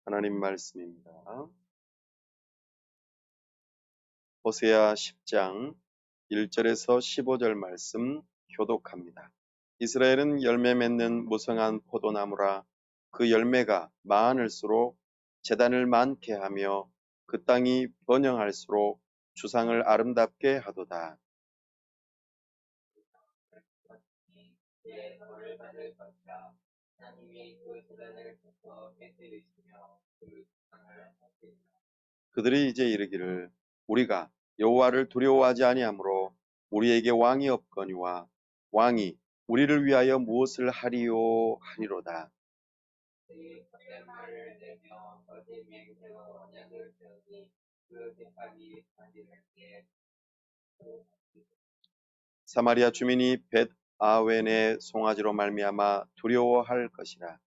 하나님 말씀입니다. 호세아 10장 1절에서 15절 말씀 교독합니다. 이스라엘은 열매 맺는 무성한 포도나무라. 그 열매가 많을수록 재단을 많게 하며 그 땅이 번영할수록 주상을 아름답게 하도다. 그들이 이제 이르기를 우리가 여호와를 두려워하지 아니하므로 우리에게 왕이 없거니와 왕이 우리를 위하여 무엇을 하리요 하리로다. 사마리아 주민이 벳 아웬의 송아지로 말미암아 두려워할 것이라.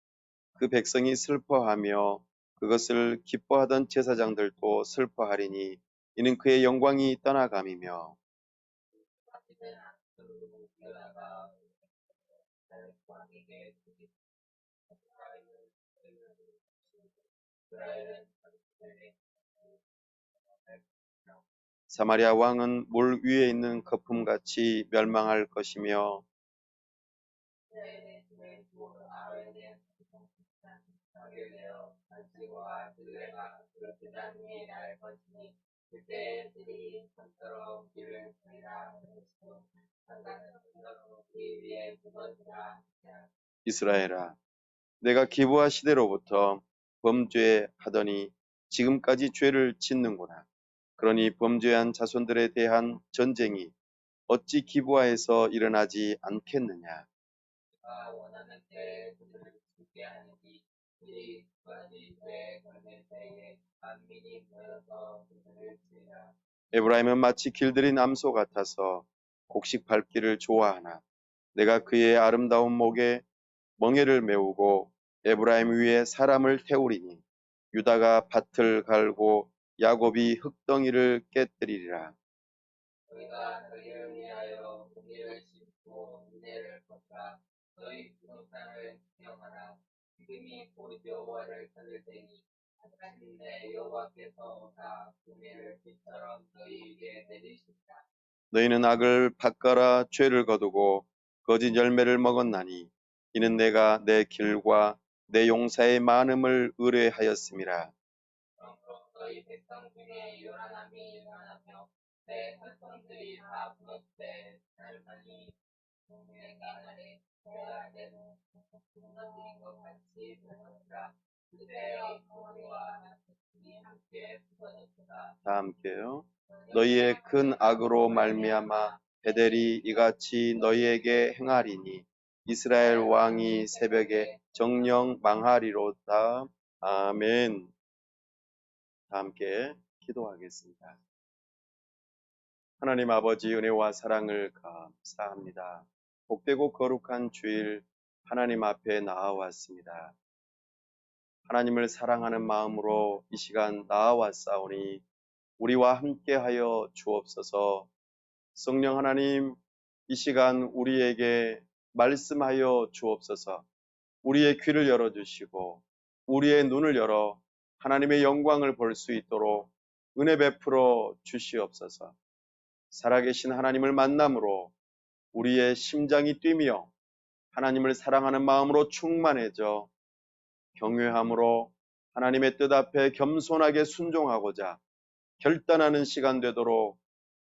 그 백성이 슬퍼하며 그것을 기뻐하던 제사장들도 슬퍼하리니 이는 그의 영광이 떠나감이며 사마리아 왕은 물 위에 있는 거품같이 멸망할 것이며 이스라엘아 내가 기브아 시대로부터 범죄하더니 지금까지 죄를 짓는구나. 그러니 범죄한 자손들에 대한 전쟁이 어찌 기브아에서 일어나지 않겠느냐. 에브라임은 마치 길들인 암소 같아서 곡식 밟기를 좋아하나 내가 그의 아름다운 목에 멍에를 메우고 에브라임 위에 사람을 태우리니 유다가 밭을 갈고 야곱이 흙덩이를 깨뜨리리라. 너희는 악을 밭갈아 죄를 거두고 거짓 열매를 먹었나니 이는 내가 내 길과 내 용사의 많음을 의뢰하였음이라. 다 함께요. 너희의 큰 악으로 말미암아 베델이 이같이 너희에게 행하리니 이스라엘 왕이 새벽에 정령 망하리로다. 아멘. 다 함께 기도하겠습니다. 하나님 아버지 은혜와 사랑을 감사합니다. 복되고 거룩한 주일 하나님 앞에 나아왔습니다. 하나님을 사랑하는 마음으로 이 시간 나아왔사오니 우리와 함께하여 주옵소서. 성령 하나님 이 시간 우리에게 말씀하여 주옵소서. 우리의 귀를 열어주시고 우리의 눈을 열어 하나님의 영광을 볼 수 있도록 은혜 베풀어 주시옵소서. 살아계신 하나님을 만남으로 우리의 심장이 뛰며 하나님을 사랑하는 마음으로 충만해져 경외함으로 하나님의 뜻 앞에 겸손하게 순종하고자 결단하는 시간 되도록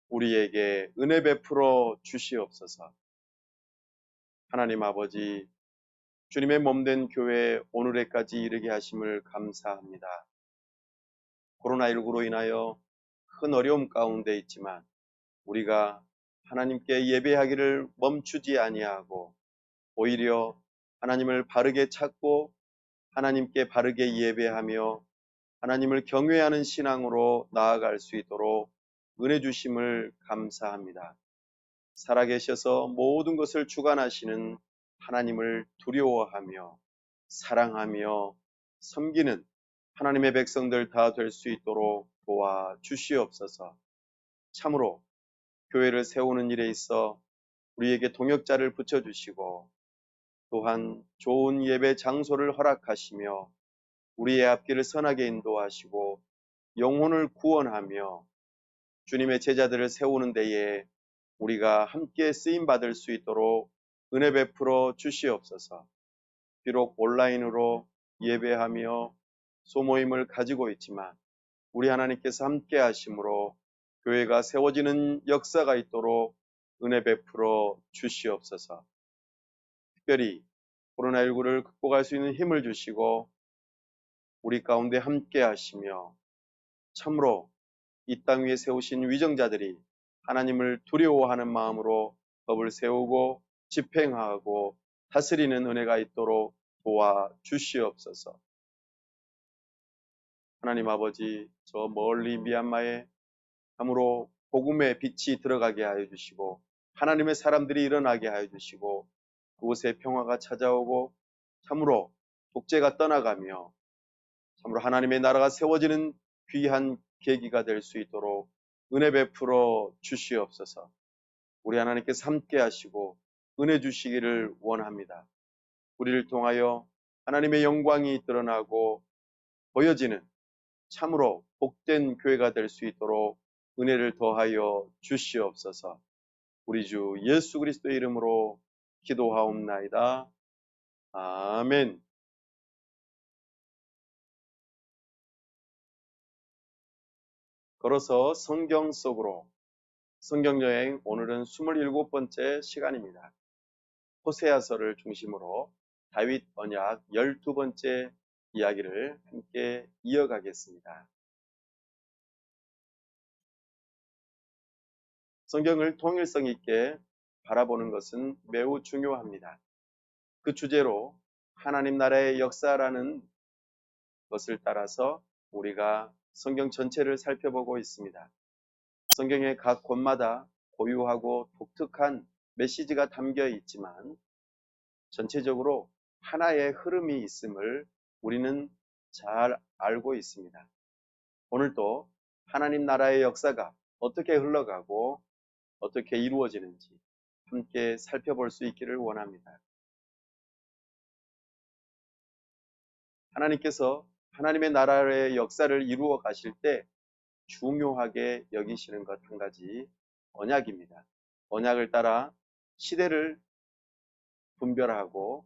우리에게 은혜 베풀어 주시옵소서. 하나님 아버지, 주님의 몸된 교회 오늘에까지 이르게 하심을 감사합니다. 코로나19로 인하여 큰 어려움 가운데 있지만 우리가 하나님께 예배하기를 멈추지 아니하고 오히려 하나님을 바르게 찾고 하나님께 바르게 예배하며 하나님을 경외하는 신앙으로 나아갈 수 있도록 은혜 주심을 감사합니다. 살아계셔서 모든 것을 주관하시는 하나님을 두려워하며 사랑하며 섬기는 하나님의 백성들 다 될 수 있도록 도와주시옵소서. 참으로 교회를 세우는 일에 있어 우리에게 동역자를 붙여주시고 또한 좋은 예배 장소를 허락하시며 우리의 앞길을 선하게 인도하시고 영혼을 구원하며 주님의 제자들을 세우는 데에 우리가 함께 쓰임 받을 수 있도록 은혜 베풀어 주시옵소서. 비록 온라인으로 예배하며 소모임을 가지고 있지만 우리 하나님께서 함께 하심으로 교회가 세워지는 역사가 있도록 은혜 베풀어 주시옵소서. 특별히 코로나19를 극복할 수 있는 힘을 주시고 우리 가운데 함께 하시며 참으로 이 땅 위에 세우신 위정자들이 하나님을 두려워하는 마음으로 법을 세우고 집행하고 다스리는 은혜가 있도록 도와주시옵소서. 하나님 아버지, 저 멀리 미얀마에 참으로 복음의 빛이 들어가게 하여 주시고 하나님의 사람들이 일어나게 하여 주시고 그곳에 평화가 찾아오고 참으로 독재가 떠나가며 참으로 하나님의 나라가 세워지는 귀한 계기가 될 수 있도록 은혜 베풀어 주시옵소서. 우리 하나님께서 함께 하시고 은혜 주시기를 원합니다. 우리를 통하여 하나님의 영광이 드러나고 보여지는 참으로 복된 교회가 될 수 있도록 은혜를 더하여 주시옵소서. 우리 주 예수 그리스도의 이름으로 기도하옵나이다. 아멘. 걸어서 성경 속으로 성경여행 오늘은 27번째 시간입니다. 호세아서를 중심으로 다윗 언약 12번째 이야기를 함께 이어가겠습니다. 성경을 통일성 있게 바라보는 것은 매우 중요합니다. 그 주제로 하나님 나라의 역사라는 것을 따라서 우리가 성경 전체를 살펴보고 있습니다. 성경의 각 곳마다 고유하고 독특한 메시지가 담겨 있지만 전체적으로 하나의 흐름이 있음을 우리는 잘 알고 있습니다. 오늘도 하나님 나라의 역사가 어떻게 흘러가고 어떻게 이루어지는지 함께 살펴볼 수 있기를 원합니다. 하나님께서 하나님의 나라의 역사를 이루어 가실 때 중요하게 여기시는 것 한 가지 언약입니다. 언약을 따라 시대를 분별하고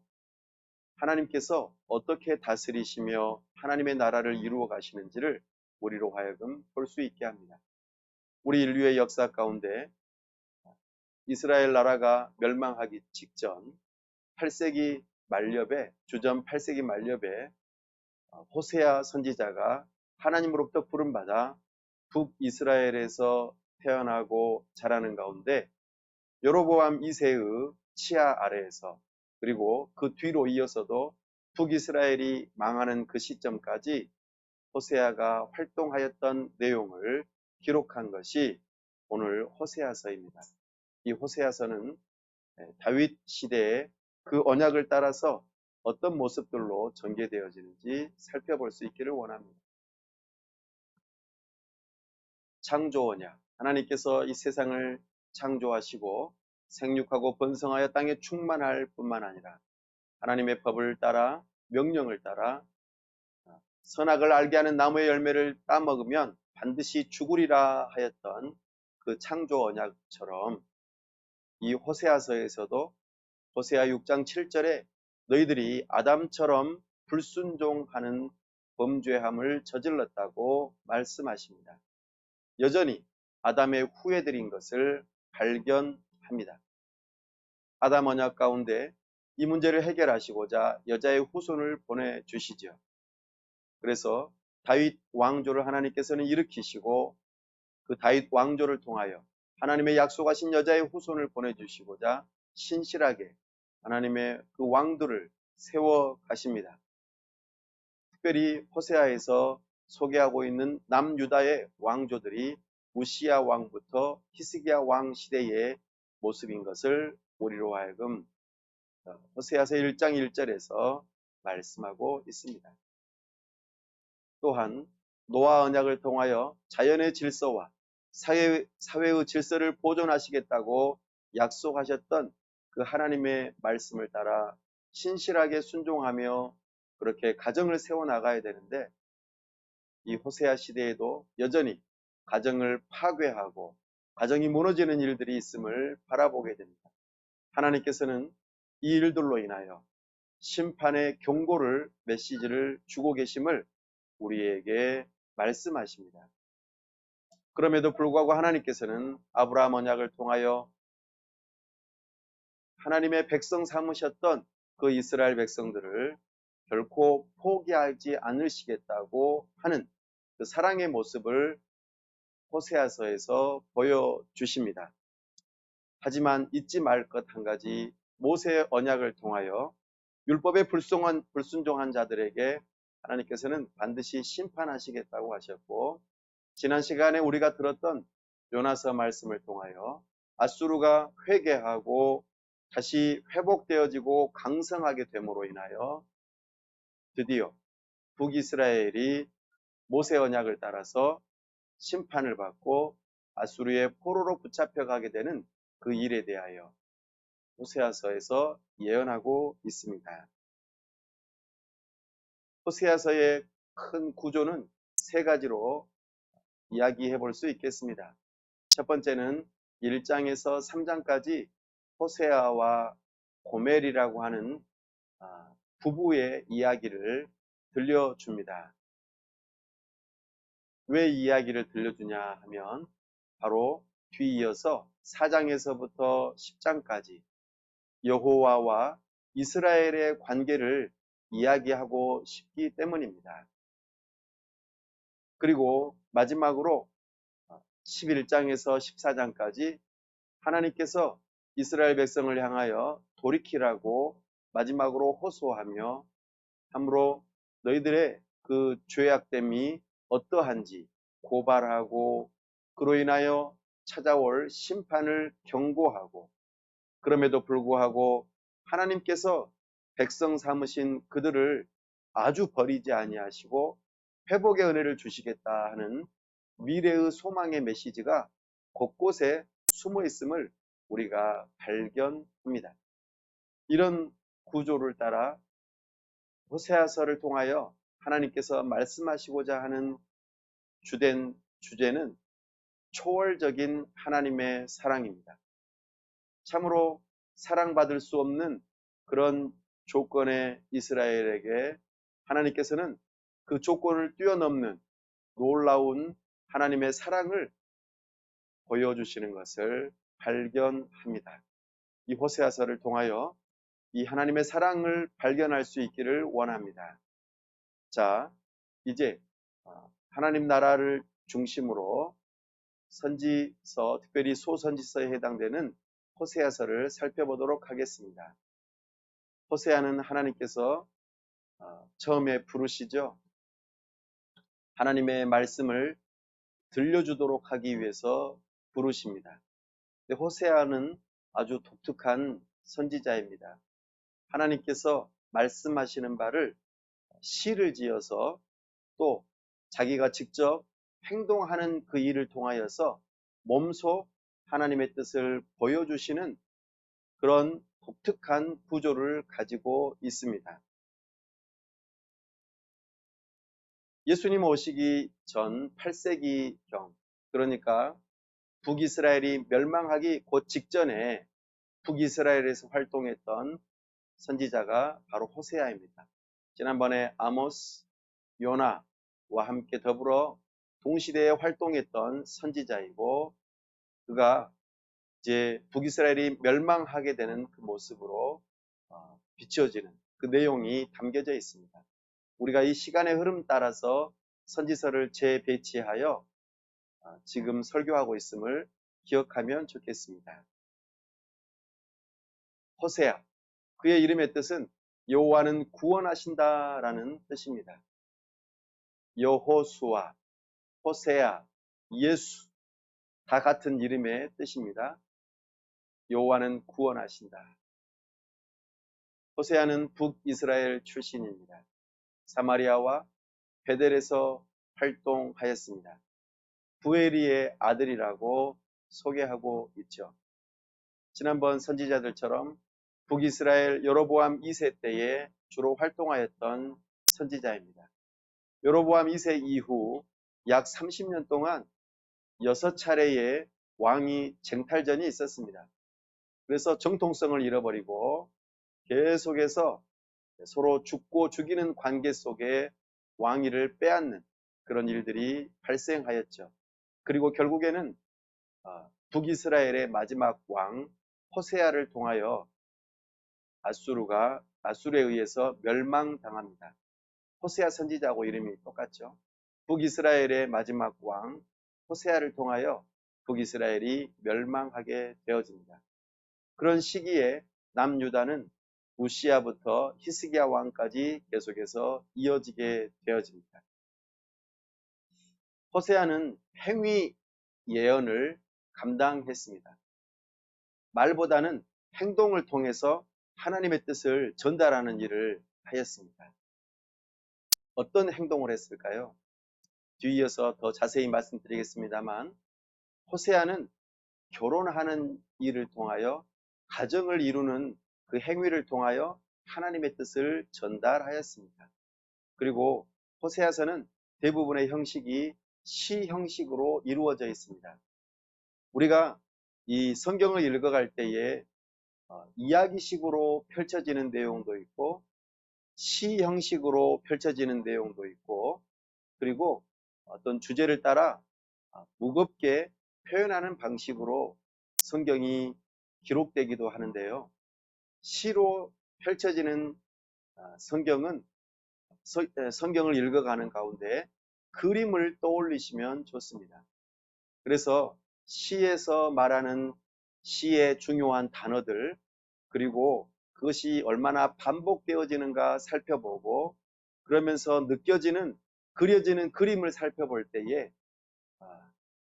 하나님께서 어떻게 다스리시며 하나님의 나라를 이루어 가시는지를 우리로 하여금 볼 수 있게 합니다. 우리 인류의 역사 가운데 이스라엘 나라가 멸망하기 직전 8세기 말렵에 주전 8세기 말렵에 호세아 선지자가 하나님으로부터 부름받아 북이스라엘에서 태어나고 자라는 가운데 여로보암 2세의 치하 아래에서 그리고 그 뒤로 이어서도 북이스라엘이 망하는 그 시점까지 호세아가 활동하였던 내용을 기록한 것이 오늘 호세아서입니다. 이 호세아서는 다윗 시대의 그 언약을 따라서 어떤 모습들로 전개되어지는지 살펴볼 수 있기를 원합니다. 창조 언약, 하나님께서 이 세상을 창조하시고 생육하고 번성하여 땅에 충만할 뿐만 아니라 하나님의 법을 따라 명령을 따라 선악을 알게 하는 나무의 열매를 따먹으면 반드시 죽으리라 하였던 그 창조 언약처럼 이 호세아서에서도 호세아 6장 7절에 너희들이 아담처럼 불순종하는 범죄함을 저질렀다고 말씀하십니다. 여전히 아담의 후예들인 것을 발견합니다. 아담 언약 가운데 이 문제를 해결하시고자 여자의 후손을 보내주시죠. 그래서 다윗 왕조를 하나님께서는 일으키시고 그 다윗 왕조를 통하여 하나님의 약속하신 여자의 후손을 보내주시고자 신실하게 하나님의 그 왕들을 세워 가십니다. 특별히 호세아에서 소개하고 있는 남유다의 왕조들이 우시야 왕부터 히스기야 왕 시대의 모습인 것을 우리로 하여금 호세아서 1장 1절에서 말씀하고 있습니다. 또한 노아 언약을 통하여 자연의 질서와 사회의 질서를 보존하시겠다고 약속하셨던 그 하나님의 말씀을 따라 신실하게 순종하며 그렇게 가정을 세워나가야 되는데 이 호세아 시대에도 여전히 가정을 파괴하고 가정이 무너지는 일들이 있음을 바라보게 됩니다. 하나님께서는 이 일들로 인하여 심판의 경고를 메시지를 주고 계심을 우리에게 말씀하십니다. 그럼에도 불구하고 하나님께서는 아브라함 언약을 통하여 하나님의 백성 삼으셨던 그 이스라엘 백성들을 결코 포기하지 않으시겠다고 하는 그 사랑의 모습을 호세아서에서 보여주십니다. 하지만 잊지 말 것 한 가지, 모세의 언약을 통하여 율법에 불순종한 자들에게 하나님께서는 반드시 심판하시겠다고 하셨고, 지난 시간에 우리가 들었던 요나서 말씀을 통하여 아수르가 회개하고 다시 회복되어지고 강성하게 됨으로 인하여 드디어 북이스라엘이 모세 언약을 따라서 심판을 받고 아수르의 포로로 붙잡혀가게 되는 그 일에 대하여 호세아서에서 예언하고 있습니다. 호세아서의 큰 구조는 세 가지로 이야기해 볼 수 있겠습니다. 첫 번째는 1장에서 3장까지 호세아와 고멜이라고 하는 부부의 이야기를 들려줍니다. 왜 이야기를 들려주냐 하면 바로 뒤이어서 4장에서부터 10장까지 여호와와 이스라엘의 관계를 이야기하고 싶기 때문입니다. 그리고 마지막으로 11장에서 14장까지 하나님께서 이스라엘 백성을 향하여 돌이키라고 마지막으로 호소하며 함으로 너희들의 그 죄악됨이 어떠한지 고발하고 그로 인하여 찾아올 심판을 경고하고, 그럼에도 불구하고 하나님께서 백성 삼으신 그들을 아주 버리지 아니하시고 회복의 은혜를 주시겠다 하는 미래의 소망의 메시지가 곳곳에 숨어 있음을 우리가 발견합니다. 이런 구조를 따라 호세아서를 통하여 하나님께서 말씀하시고자 하는 주된 주제는 초월적인 하나님의 사랑입니다. 참으로 사랑받을 수 없는 그런 조건의 이스라엘에게 하나님께서는 그 조건을 뛰어넘는 놀라운 하나님의 사랑을 보여주시는 것을 발견합니다. 이 호세아서를 통하여 이 하나님의 사랑을 발견할 수 있기를 원합니다. 자, 이제 하나님 나라를 중심으로 선지서, 특별히 소선지서에 해당되는 호세아서를 살펴보도록 하겠습니다. 호세아는 하나님께서 처음에 부르시죠. 하나님의 말씀을 들려주도록 하기 위해서 부르십니다. 근데 호세아는 아주 독특한 선지자입니다. 하나님께서 말씀하시는 바를 시를 지어서 또 자기가 직접 행동하는 그 일을 통하여서 몸소 하나님의 뜻을 보여주시는 그런 독특한 구조를 가지고 있습니다. 예수님 오시기 전 8세기경, 그러니까 북이스라엘이 멸망하기 곧 직전에 북이스라엘에서 활동했던 선지자가 바로 호세아입니다. 지난번에 아모스, 요나와 함께 더불어 동시대에 활동했던 선지자이고, 그가 이제 북이스라엘이 멸망하게 되는 그 모습으로 비춰지는 그 내용이 담겨져 있습니다. 우리가 이 시간의 흐름 따라서 선지서를 재배치하여 지금 설교하고 있음을 기억하면 좋겠습니다. 호세아, 그의 이름의 뜻은 여호와는 구원하신다라는 뜻입니다. 여호수아, 호세아, 예수 다 같은 이름의 뜻입니다. 여호와는 구원하신다. 호세아는 북이스라엘 출신입니다. 사마리아와 베델에서 활동하였습니다. 부에리의 아들이라고 소개하고 있죠. 지난번 선지자들처럼 북이스라엘 여로보암 2세 때에 주로 활동하였던 선지자입니다. 여로보암 2세 이후 약 30년 동안 6차례의 왕이 쟁탈전이 있었습니다. 그래서 정통성을 잃어버리고 계속해서 서로 죽고 죽이는 관계 속에 왕위를 빼앗는 그런 일들이 발생하였죠. 그리고 결국에는 북이스라엘의 마지막 왕 호세아를 통하여 아수르에 의해서 멸망당합니다. 호세아 선지자하고 이름이 똑같죠. 북이스라엘의 마지막 왕 호세아를 통하여 북이스라엘이 멸망하게 되어집니다. 그런 시기에 남유다는 우시야부터 히스기야 왕까지 계속해서 이어지게 되어집니다. 호세아는 행위 예언을 감당했습니다. 말보다는 행동을 통해서 하나님의 뜻을 전달하는 일을 하였습니다. 어떤 행동을 했을까요? 뒤이어서 더 자세히 말씀드리겠습니다만 호세아는 결혼하는 일을 통하여 가정을 이루는 그 행위를 통하여 하나님의 뜻을 전달하였습니다. 그리고 호세아서는 대부분의 형식이 시 형식으로 이루어져 있습니다. 우리가 이 성경을 읽어갈 때에 이야기식으로 펼쳐지는 내용도 있고 시 형식으로 펼쳐지는 내용도 있고 그리고 어떤 주제를 따라 무겁게 표현하는 방식으로 성경이 기록되기도 하는데요. 시로 펼쳐지는 성경은 성경을 읽어가는 가운데 그림을 떠올리시면 좋습니다. 그래서 시에서 말하는 시의 중요한 단어들 그리고 그것이 얼마나 반복되어지는가 살펴보고 그러면서 그려지는 그림을 살펴볼 때에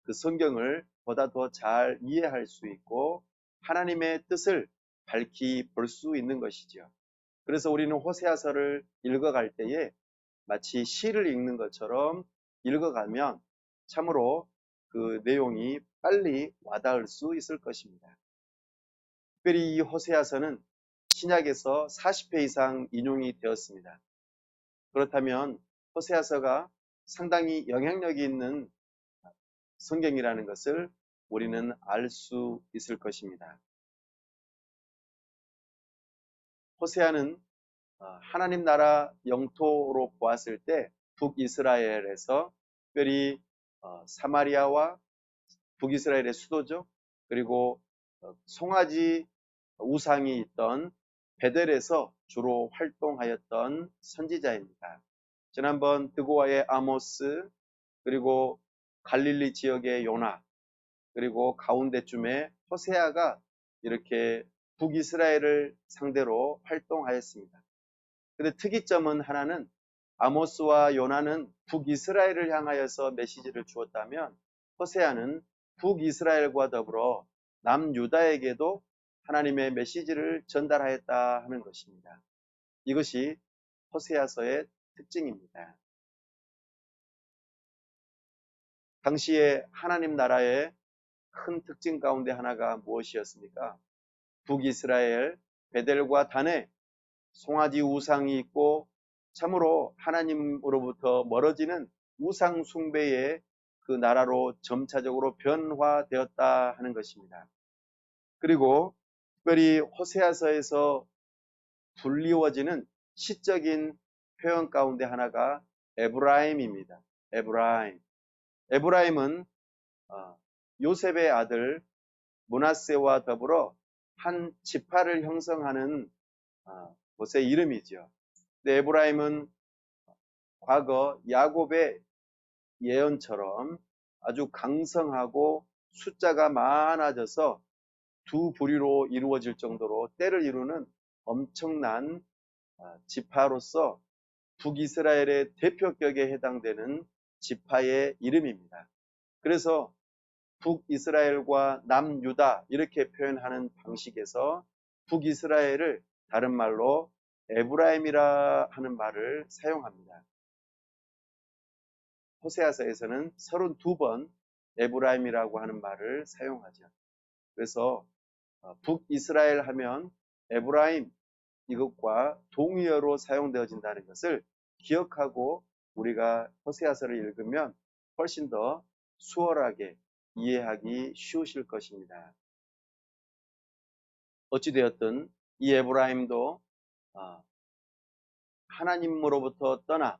그 성경을 보다 더 잘 이해할 수 있고 하나님의 뜻을 밝히 볼 수 있는 것이죠. 그래서 우리는 호세아서를 읽어갈 때에 마치 시를 읽는 것처럼 읽어가면 참으로 그 내용이 빨리 와닿을 수 있을 것입니다. 특별히 이 호세아서는 신약에서 40회 이상 인용이 되었습니다. 그렇다면 호세아서가 상당히 영향력이 있는 성경이라는 것을 우리는 알 수 있을 것입니다. 호세아는 하나님 나라 영토로 보았을 때 북이스라엘에서 특별히 사마리아와 북이스라엘의 수도죠. 그리고 송아지 우상이 있던 베델에서 주로 활동하였던 선지자입니다. 지난번 드고아의 아모스 그리고 갈릴리 지역의 요나 그리고 가운데쯤에 호세아가 이렇게 북이스라엘을 상대로 활동하였습니다. 근데 특이점은 하나는 아모스와 요나는 북이스라엘을 향하여서 메시지를 주었다면 호세아는 북이스라엘과 더불어 남유다에게도 하나님의 메시지를 전달하였다 하는 것입니다. 이것이 호세아서의 특징입니다. 당시에 하나님 나라의 큰 특징 가운데 하나가 무엇이었습니까? 북이스라엘 베델과 단에 송아지 우상이 있고 참으로 하나님으로부터 멀어지는 우상 숭배의 그 나라로 점차적으로 변화되었다 하는 것입니다. 그리고 특별히 호세아서에서 불리워지는 시적인 표현 가운데 하나가 에브라임입니다. 에브라임은 요셉의 아들 므낫세와 더불어 한 지파를 형성하는 곳의 이름이죠. 근데 에브라임은 과거 야곱의 예언처럼 아주 강성하고 숫자가 많아져서 두 부류로 이루어질 정도로 때를 이루는 엄청난 지파로서 북이스라엘의 대표격에 해당되는 지파의 이름입니다. 그래서 북이스라엘과 남유다 이렇게 표현하는 방식에서 북이스라엘을 다른 말로 에브라임이라 하는 말을 사용합니다. 호세아서에서는 32번 에브라임이라고 하는 말을 사용하죠. 그래서 북이스라엘 하면 에브라임 이것과 동의어로 사용되어진다는 것을 기억하고 우리가 호세아서를 읽으면 훨씬 더 수월하게 이해하기 쉬우실 것입니다. 어찌되었든 이 에브라임도 하나님으로부터 떠나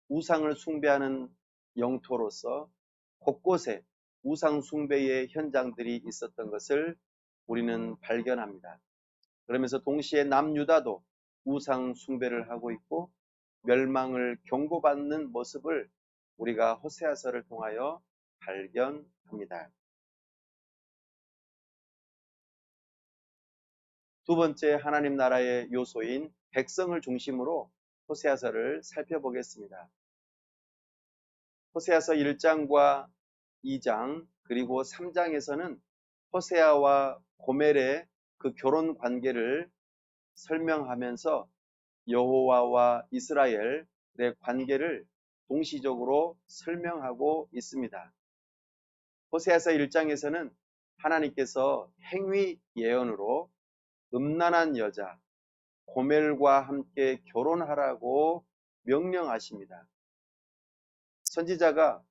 우상을 숭배하는 영토로서 곳곳에 우상 숭배의 현장들이 있었던 것을 우리는 발견합니다. 그러면서 동시에 남유다도 우상 숭배를 하고 있고 멸망을 경고받는 모습을 우리가 호세아서를 통하여 발견합니다. 두 번째 하나님 나라의 요소인 백성을 중심으로 호세아서를 살펴보겠습니다. 호세아서 1장과 2장 그리고 3장에서는 호세아와 고멜의 그 결혼 관계를 설명하면서 여호와와 이스라엘의 관계를 동시적으로 설명하고 있습니다. 호세아서 1장에서는 하나님께서 행위 예언으로 음란한 여자 고멜과 함께 결혼하라고 명령하십니다. 선지자가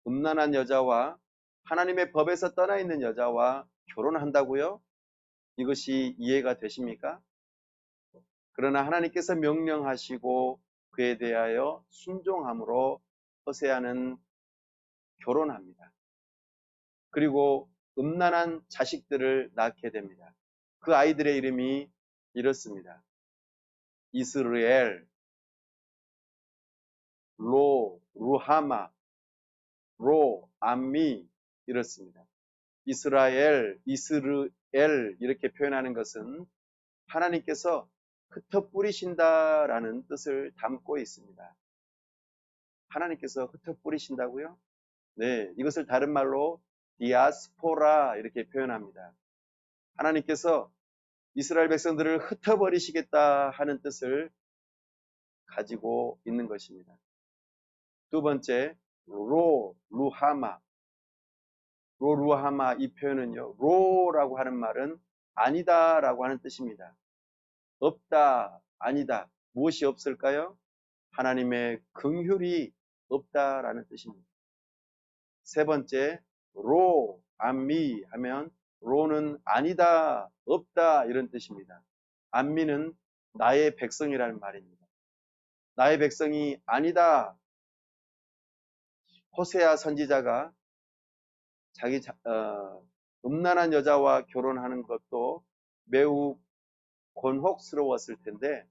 음란한 여자와 하나님의 법에서 떠나 있는 여자와 결혼한다고요? 이것이 이해가 되십니까? 그러나 하나님께서 명령하시고 그에 대하여 순종함으로 호세아는 결혼합니다. 그리고 음란한 자식들을 낳게 됩니다. 그 아이들의 이름이 이렇습니다. 이스르엘, 루하마, 암미 이렇습니다. 이스라엘, 이스르엘 이렇게 표현하는 것은 하나님께서 흩어 뿌리신다라는 뜻을 담고 있습니다. 하나님께서 흩어 뿌리신다고요? 네, 이것을 다른 말로 디아스포라 이렇게 표현합니다. 하나님께서 이스라엘 백성들을 흩어버리시겠다 하는 뜻을 가지고 있는 것입니다. 두 번째, 루하마 이 표현은요, 로라고 하는 말은 아니다 라고 하는 뜻입니다. 없다, 아니다. 무엇이 없을까요? 하나님의 긍휼이 없다라는 뜻입니다. 세 번째, 암미 하면 로는 아니다, 없다 이런 뜻입니다. 암미는 나의 백성이라는 말입니다. 나의 백성이 아니다. 호세아 선지자가 자기 음란한 여자와 결혼하는 것도 매우 곤혹스러웠을 텐데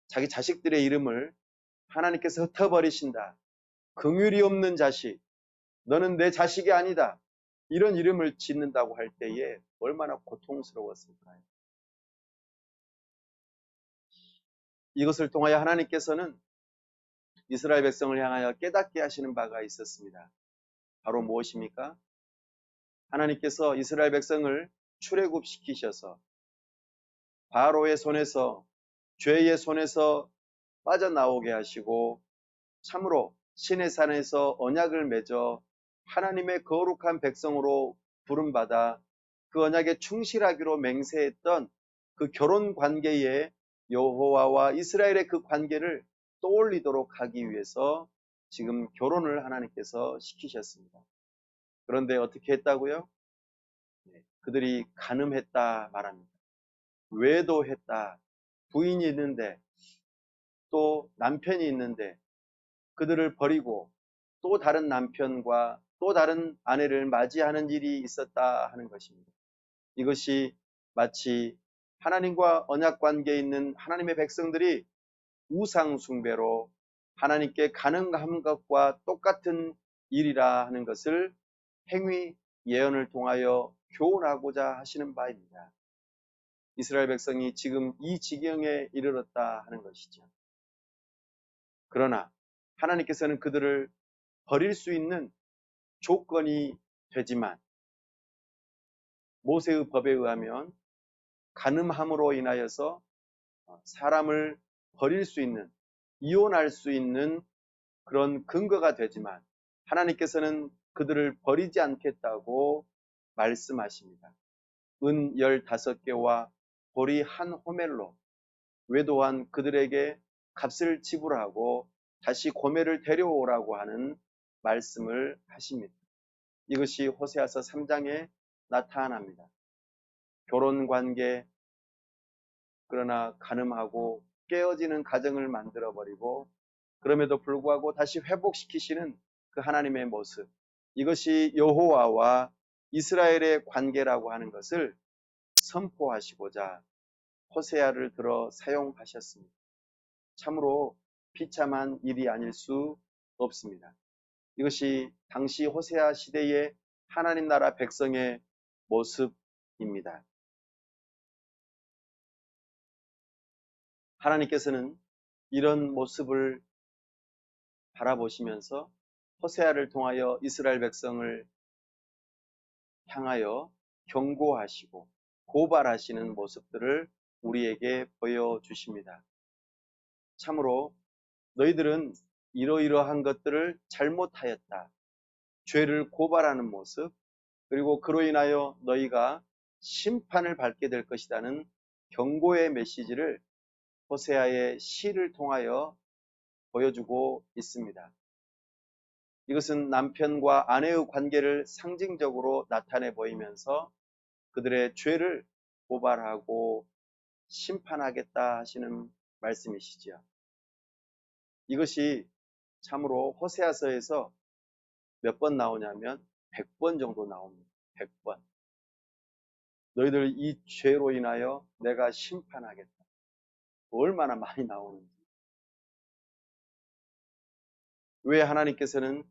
자기 자식들의 이름을 하나님께서 흩어버리신다. 긍휼이 없는 자식, 너는 내 자식이 아니다. 이런 이름을 짓는다고 할 때에 얼마나 고통스러웠을까요? 이것을 통하여 하나님께서는 이스라엘 백성을 향하여 깨닫게 하시는 바가 있었습니다. 바로 무엇입니까? 하나님께서 이스라엘 백성을 출애굽시키셔서 바로의 손에서 죄의 손에서 빠져나오게 하시고 참으로 신의 산에서 언약을 맺어 하나님의 거룩한 백성으로 부름받아 그 언약에 충실하기로 맹세했던 그 결혼 관계에 여호와와 이스라엘의 그 관계를 떠올리도록 하기 위해서 지금 결혼을 하나님께서 시키셨습니다. 그런데 어떻게 했다고요? 그들이 간음했다 말합니다. 외도했다. 부인이 있는데 또 남편이 있는데 그들을 버리고 또 다른 남편과 또 다른 아내를 맞이하는 일이 있었다 하는 것입니다. 이것이 마치 하나님과 언약 관계에 있는 하나님의 백성들이 우상 숭배로 하나님께 간음한 것과 똑같은 일이라 하는 것을 행위 예언을 통하여 교훈하고자 하시는 바입니다. 이스라엘 백성이 지금 이 지경에 이르렀다 하는 것이죠. 그러나 하나님께서는 그들을 버릴 수 있는 조건이 되지만 모세의 법에 의하면 간음함으로 인하여서 사람을 버릴 수 있는, 이혼할 수 있는 그런 근거가 되지만 하나님께서는 그들을 버리지 않겠다고 말씀하십니다. 은 15개와 보리 한 호멜로 외도한 그들에게 값을 지불하고 다시 고멜을 데려오라고 하는 말씀을 하십니다. 이것이 호세아서 3장에 나타납니다. 결혼 관계, 그러나 간음하고 깨어지는 가정을 만들어버리고 그럼에도 불구하고 다시 회복시키시는 그 하나님의 모습, 이것이 여호와와 이스라엘의 관계라고 하는 것을 선포하시고자 호세아를 들어 사용하셨습니다. 참으로 비참한 일이 아닐 수 없습니다. 이것이 당시 호세아 시대의 하나님 나라 백성의 모습입니다. 하나님께서는 이런 모습을 바라보시면서 호세아를 통하여 이스라엘 백성을 향하여 경고하시고 고발하시는 모습들을 우리에게 보여주십니다. 참으로 너희들은 이러이러한 것들을 잘못하였다. 죄를 고발하는 모습, 그리고 그로 인하여 너희가 심판을 받게 될 것이라는 경고의 메시지를 호세아의 시를 통하여 보여주고 있습니다. 이것은 남편과 아내의 관계를 상징적으로 나타내 보이면서 그들의 죄를 고발하고 심판하겠다 하시는 말씀이시지요. 이것이 참으로 호세아서에서 몇 번 나오냐면 100번 정도 나옵니다. 100번. 너희들 이 죄로 인하여 내가 심판하겠다. 얼마나 많이 나오는지. 왜 하나님께서는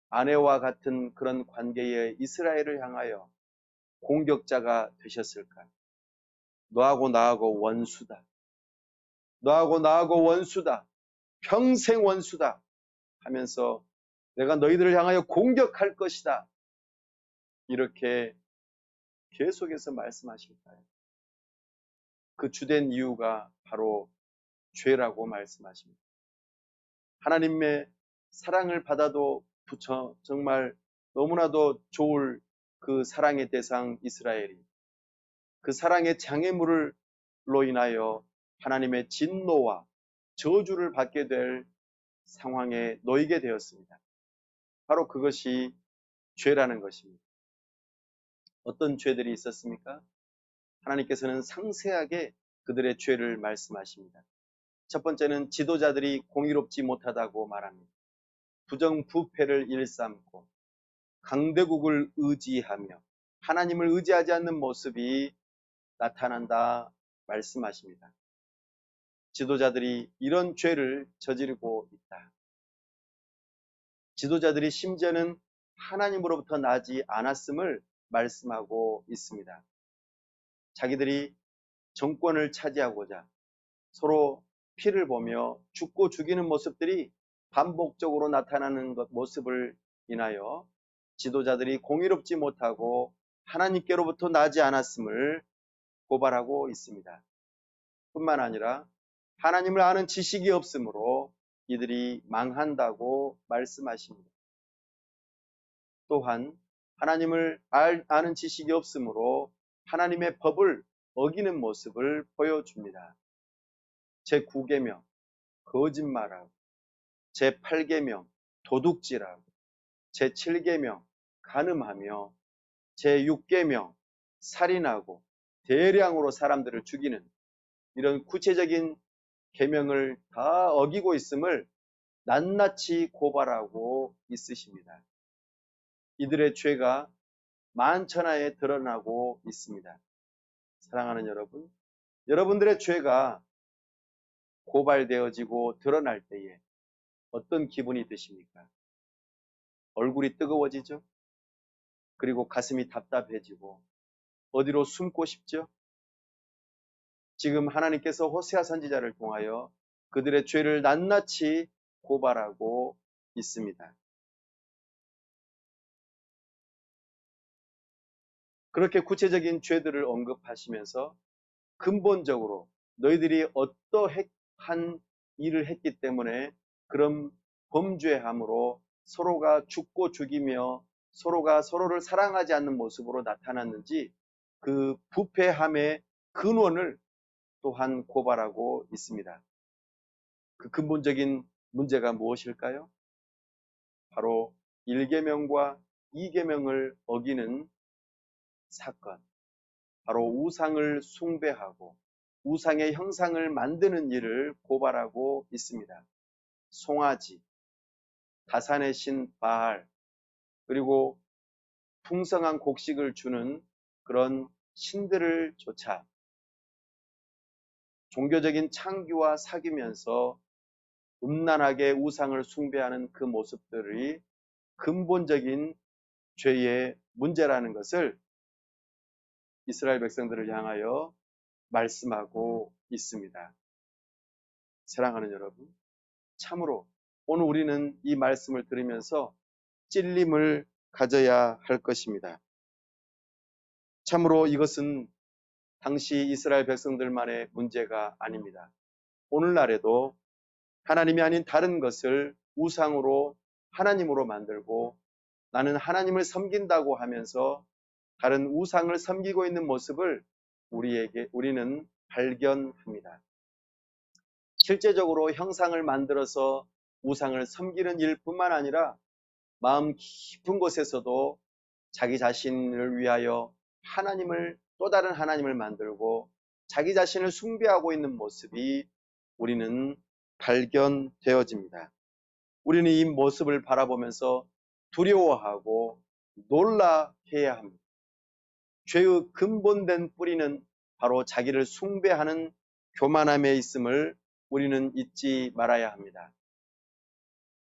아내와 같은 그런 관계의 이스라엘을 향하여 공격자가 되셨을까? 너하고 나하고 원수다. 너하고 나하고 원수다. 평생 원수다. 하면서 내가 너희들을 향하여 공격할 것이다. 이렇게 계속해서 말씀하실까요? 그 주된 이유가 바로 죄라고 말씀하십니다. 하나님의 사랑을 받아도 정말 너무나도 좋을 그 사랑의 대상 이스라엘이 그 사랑의 장애물로 인하여 하나님의 진노와 저주를 받게 될 상황에 놓이게 되었습니다. 바로 그것이 죄라는 것입니다. 어떤 죄들이 있었습니까? 하나님께서는 상세하게 그들의 죄를 말씀하십니다. 첫 번째는 지도자들이 공의롭지 못하다고 말합니다. 부정부패를 일삼고 강대국을 의지하며 하나님을 의지하지 않는 모습이 나타난다 말씀하십니다. 지도자들이 이런 죄를 저지르고 있다. 지도자들이 심지어는 하나님으로부터 나지 않았음을 말씀하고 있습니다. 자기들이 정권을 차지하고자 서로 피를 보며 죽고 죽이는 모습들이 반복적으로 나타나는 모습을 인하여 지도자들이 공의롭지 못하고 하나님께로부터 나지 않았음을 고발하고 있습니다. 뿐만 아니라 하나님을 아는 지식이 없으므로 이들이 망한다고 말씀하십니다. 또한 하나님을 아는 지식이 없으므로 하나님의 법을 어기는 모습을 보여줍니다. 제9계명 거짓말하고, 제8계명 도둑질하고, 제7계명 간음하며, 제6계명 살인하고 대량으로 사람들을 죽이는 이런 구체적인 계명을 다 어기고 있음을 낱낱이 고발하고 있으십니다. 이들의 죄가 만천하에 드러나고 있습니다. 사랑하는 여러분, 여러분들의 죄가 고발되어지고 드러날 때에 어떤 기분이 드십니까? 얼굴이 뜨거워지죠? 그리고 가슴이 답답해지고 어디로 숨고 싶죠? 지금 하나님께서 호세아 선지자를 통하여 그들의 죄를 낱낱이 고발하고 있습니다. 그렇게 구체적인 죄들을 언급하시면서 근본적으로 너희들이 어떠한 일을 했기 때문에 그런 범죄함으로 서로가 죽고 죽이며 서로가 서로를 사랑하지 않는 모습으로 나타났는지 그 부패함의 근원을 또한 고발하고 있습니다. 그 근본적인 문제가 무엇일까요? 바로 1계명과 2계명을 어기는 사건, 바로 우상을 숭배하고 우상의 형상을 만드는 일을 고발하고 있습니다. 송아지, 다산의 신 바알, 그리고 풍성한 곡식을 주는 그런 신들을 쫓아 종교적인 창기와 사귀면서 음란하게 우상을 숭배하는 그 모습들이 근본적인 죄의 문제라는 것을 이스라엘 백성들을 향하여 말씀하고 있습니다. 사랑하는 여러분, 참으로 오늘 우리는 이 말씀을 들으면서 찔림을 가져야 할 것입니다. 참으로 이것은 당시 이스라엘 백성들만의 문제가 아닙니다. 오늘날에도 하나님이 아닌 다른 것을 우상으로 하나님으로 만들고 나는 하나님을 섬긴다고 하면서 다른 우상을 섬기고 있는 모습을 우리는 발견합니다. 실제적으로 형상을 만들어서 우상을 섬기는 일뿐만 아니라 마음 깊은 곳에서도 자기 자신을 위하여 또 다른 하나님을 만들고 자기 자신을 숭배하고 있는 모습이 우리는 발견되어집니다. 우리는 이 모습을 바라보면서 두려워하고 놀라해야 합니다. 죄의 근본된 뿌리는 바로 자기를 숭배하는 교만함에 있음을 우리는 잊지 말아야 합니다.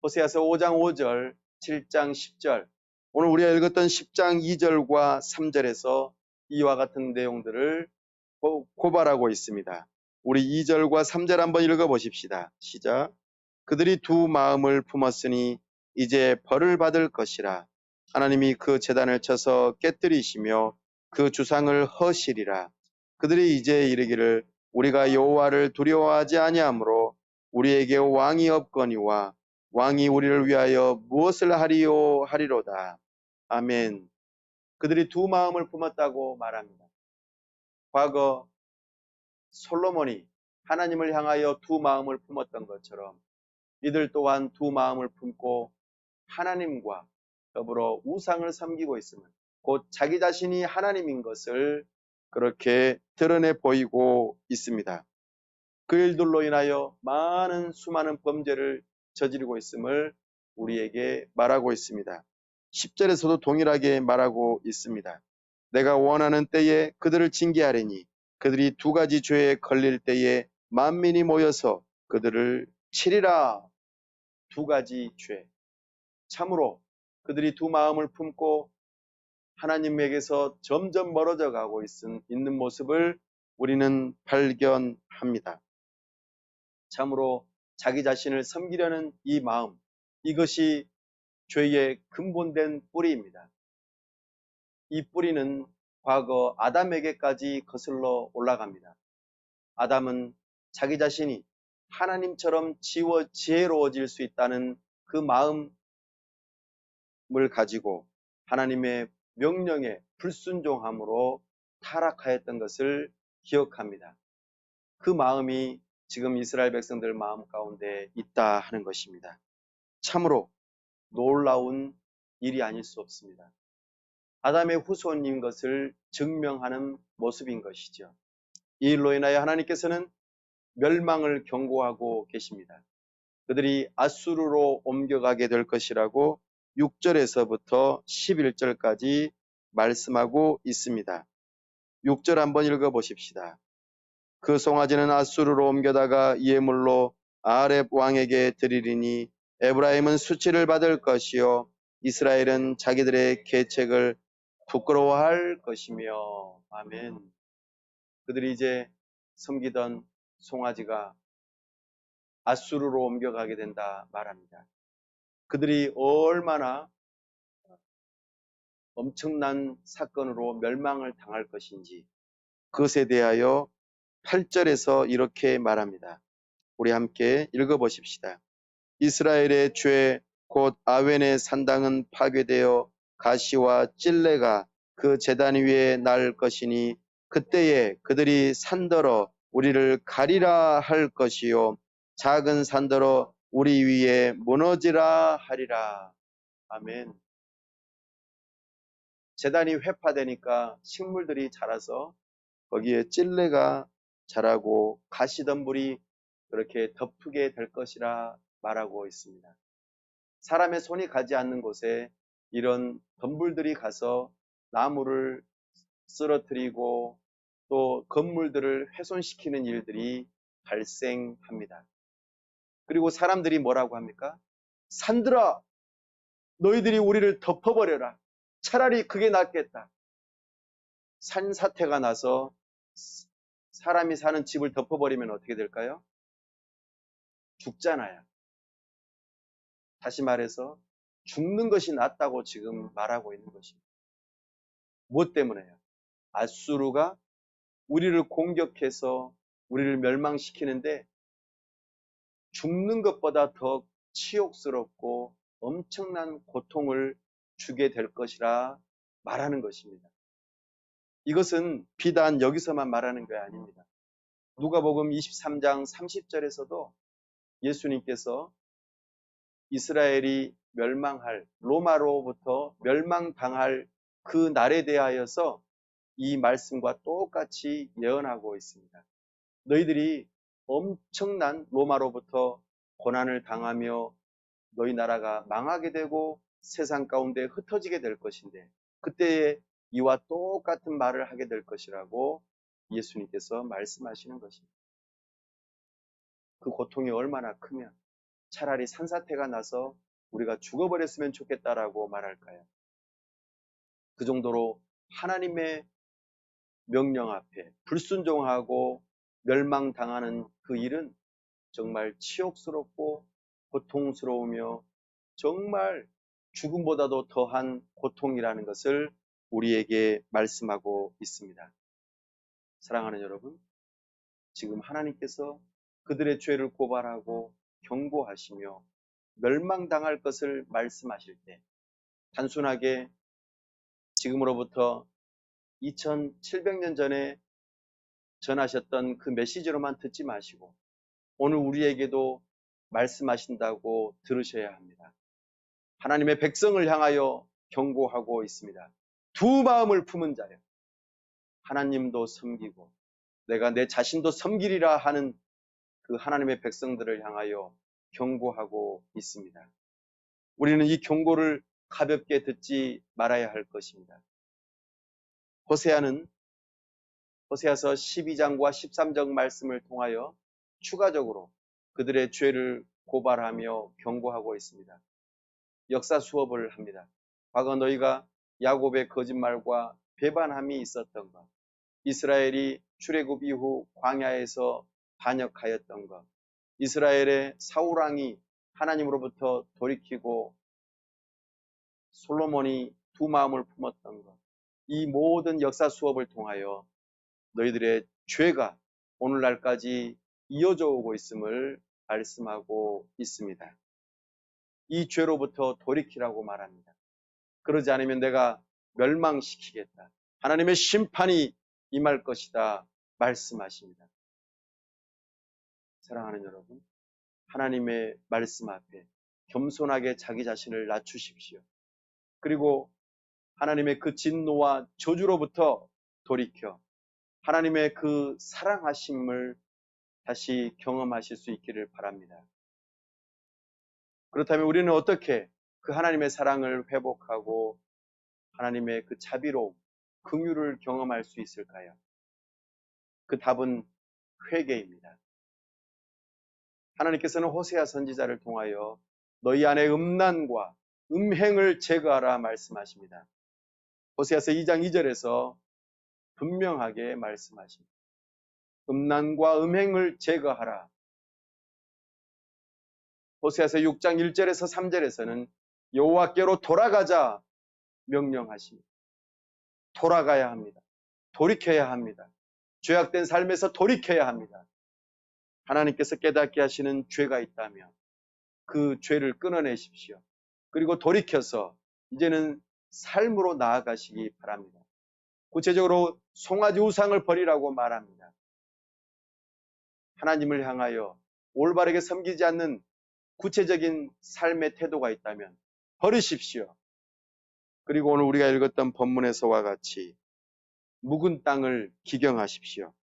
호세아서 5장 5절, 7장 10절, 오늘 우리가 읽었던 10장 2절과 3절에서 이와 같은 내용들을 고발하고 있습니다. 우리 2절과 3절 한번 읽어보십시다. 시작. 그들이 두 마음을 품었으니 이제 벌을 받을 것이라. 하나님이 그 제단을 쳐서 깨뜨리시며 그 주상을 허시리라. 그들이 이제 이르기를 우리가 여호와를 두려워하지 아니하므로 우리에게 왕이 없거니와 왕이 우리를 위하여 무엇을 하리요 하리로다. 아멘. 그들이 두 마음을 품었다고 말합니다. 과거 솔로몬이 하나님을 향하여 두 마음을 품었던 것처럼 이들 또한 두 마음을 품고 하나님과 더불어 우상을 섬기고 있으면 곧 자기 자신이 하나님인 것을 그렇게 드러내 보이고 있습니다. 그 일들로 인하여 수많은 범죄를 저지르고 있음을 우리에게 말하고 있습니다. 10절에서도 동일하게 말하고 있습니다. 내가 원하는 때에 그들을 징계하리니 그들이 두 가지 죄에 걸릴 때에 만민이 모여서 그들을 치리라. 두 가지 죄. 참으로 그들이 두 마음을 품고 하나님에게서 점점 멀어져 가고 있는 모습을 우리는 발견합니다. 참으로 자기 자신을 섬기려는 이 마음, 이것이 죄의 근본된 뿌리입니다. 이 뿌리는 과거 아담에게까지 거슬러 올라갑니다. 아담은 자기 자신이 하나님처럼 지혜로워질 수 있다는 그 마음을 가지고 하나님의 명령에 불순종함으로 타락하였던 것을 기억합니다. 그 마음이 지금 이스라엘 백성들 마음 가운데 있다 하는 것입니다. 참으로 놀라운 일이 아닐 수 없습니다. 아담의 후손인 것을 증명하는 모습인 것이죠. 이 일로 인하여 하나님께서는 멸망을 경고하고 계십니다. 그들이 아수르로 옮겨가게 될 것이라고 6절에서부터 11절까지 말씀하고 있습니다. 6절 한번 읽어보십시다. 그 송아지는 아수르로 옮겨다가 예물로 아렙 왕에게 드리리니 에브라임은 수치를 받을 것이요 이스라엘은 자기들의 계책을 부끄러워할 것이며. 아멘. 그들이 이제 섬기던 송아지가 아수르로 옮겨가게 된다 말합니다. 그들이 얼마나 엄청난 사건으로 멸망을 당할 것인지 그것에 대하여 8절에서 이렇게 말합니다. 우리 함께 읽어보십시다. 이스라엘의 죄 곧 아웬의 산당은 파괴되어 가시와 찔레가 그 제단 위에 날 것이니 그때에 그들이 산더러 우리를 가리라 할 것이요 작은 산더러 우리 위에 무너지라 하리라. 아멘. 제단이 회파되니까 식물들이 자라서 거기에 찔레가 자라고 가시덤불이 그렇게 덮게 될 것이라 말하고 있습니다. 사람의 손이 가지 않는 곳에 이런 덤불들이 가서 나무를 쓰러뜨리고 또 건물들을 훼손시키는 일들이 발생합니다. 그리고 사람들이 뭐라고 합니까? 산들아, 너희들이 우리를 덮어버려라. 차라리 그게 낫겠다. 산사태가 나서 사람이 사는 집을 덮어버리면 어떻게 될까요? 죽잖아요. 다시 말해서 죽는 것이 낫다고 지금 말하고 있는 것입니다. 무엇 때문에요? 아수르가 우리를 공격해서 우리를 멸망시키는데 죽는 것보다 더 치욕스럽고 엄청난 고통을 주게 될 것이라 말하는 것입니다. 이것은 비단 여기서만 말하는 게 아닙니다. 누가복음 23장 30절에서도 예수님께서 이스라엘이 멸망할, 로마로부터 멸망당할 그 날에 대하여서 이 말씀과 똑같이 예언하고 있습니다. 너희들이 엄청난 로마로부터 고난을 당하며 너희 나라가 망하게 되고 세상 가운데 흩어지게 될 것인데 그때에 이와 똑같은 말을 하게 될 것이라고 예수님께서 말씀하시는 것입니다. 그 고통이 얼마나 크면 차라리 산사태가 나서 우리가 죽어버렸으면 좋겠다라고 말할까요? 그 정도로 하나님의 명령 앞에 불순종하고 멸망당하는 그 일은 정말 치욕스럽고 고통스러우며 정말 죽음보다도 더한 고통이라는 것을 우리에게 말씀하고 있습니다. 사랑하는 여러분, 지금 하나님께서 그들의 죄를 고발하고 경고하시며 멸망당할 것을 말씀하실 때 단순하게 지금으로부터 2700년 전에 전하셨던 그 메시지로만 듣지 마시고 오늘 우리에게도 말씀하신다고 들으셔야 합니다. 하나님의 백성을 향하여 경고하고 있습니다. 두 마음을 품은 자여 하나님도 섬기고 내가 내 자신도 섬기리라 하는 그 하나님의 백성들을 향하여 경고하고 있습니다. 우리는 이 경고를 가볍게 듣지 말아야 할 것입니다. 호세아서 12장과 13장 말씀을 통하여 추가적으로 그들의 죄를 고발하며 경고하고 있습니다. 역사 수업을 합니다. 과거 너희가 야곱의 거짓말과 배반함이 있었던 것, 이스라엘이 출애굽 이후 광야에서 반역하였던 것, 이스라엘의 사울왕이 하나님으로부터 돌이키고 솔로몬이 두 마음을 품었던 것, 이 모든 역사 수업을 통하여 너희들의 죄가 오늘날까지 이어져 오고 있음을 말씀하고 있습니다. 이 죄로부터 돌이키라고 말합니다. 그러지 않으면 내가 멸망시키겠다. 하나님의 심판이 임할 것이다 말씀하십니다. 사랑하는 여러분, 하나님의 말씀 앞에 겸손하게 자기 자신을 낮추십시오. 그리고 하나님의 그 진노와 저주로부터 돌이켜 하나님의 그 사랑하심을 다시 경험하실 수 있기를 바랍니다. 그렇다면 우리는 어떻게 그 하나님의 사랑을 회복하고 하나님의 그 자비로움, 긍휼을 경험할 수 있을까요? 그 답은 회개입니다. 하나님께서는 호세아 선지자를 통하여 너희 안에 음란과 음행을 제거하라 말씀하십니다. 호세아서 2장 2절에서 분명하게 말씀하십니다. 음란과 음행을 제거하라. 호세아서 6장 1절에서 3절에서는 여호와께로 돌아가자 명령하십니다. 돌아가야 합니다. 돌이켜야 합니다. 죄악된 삶에서 돌이켜야 합니다. 하나님께서 깨닫게 하시는 죄가 있다면 그 죄를 끊어내십시오. 그리고 돌이켜서 이제는 삶으로 나아가시기 바랍니다. 구체적으로 송아지 우상을 버리라고 말합니다. 하나님을 향하여 올바르게 섬기지 않는 구체적인 삶의 태도가 있다면 버리십시오. 그리고 오늘 우리가 읽었던 본문에서와 같이 묵은 땅을 기경하십시오.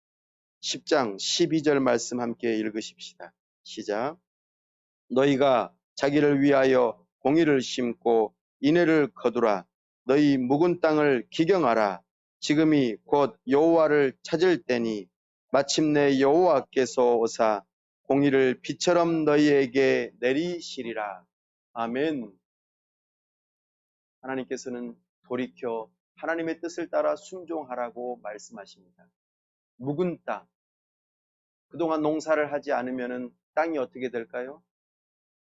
10장 12절 말씀 함께 읽으십시다. 시작. 너희가 자기를 위하여 공의를 심고 인애를 거두라. 너희 묵은 땅을 기경하라. 지금이 곧 여호와를 찾을 때니 마침내 여호와께서 오사 공의를 비처럼 너희에게 내리시리라. 아멘. 하나님께서는 돌이켜 하나님의 뜻을 따라 순종하라고 말씀하십니다. 묵은 땅, 그동안 농사를 하지 않으면 땅이 어떻게 될까요?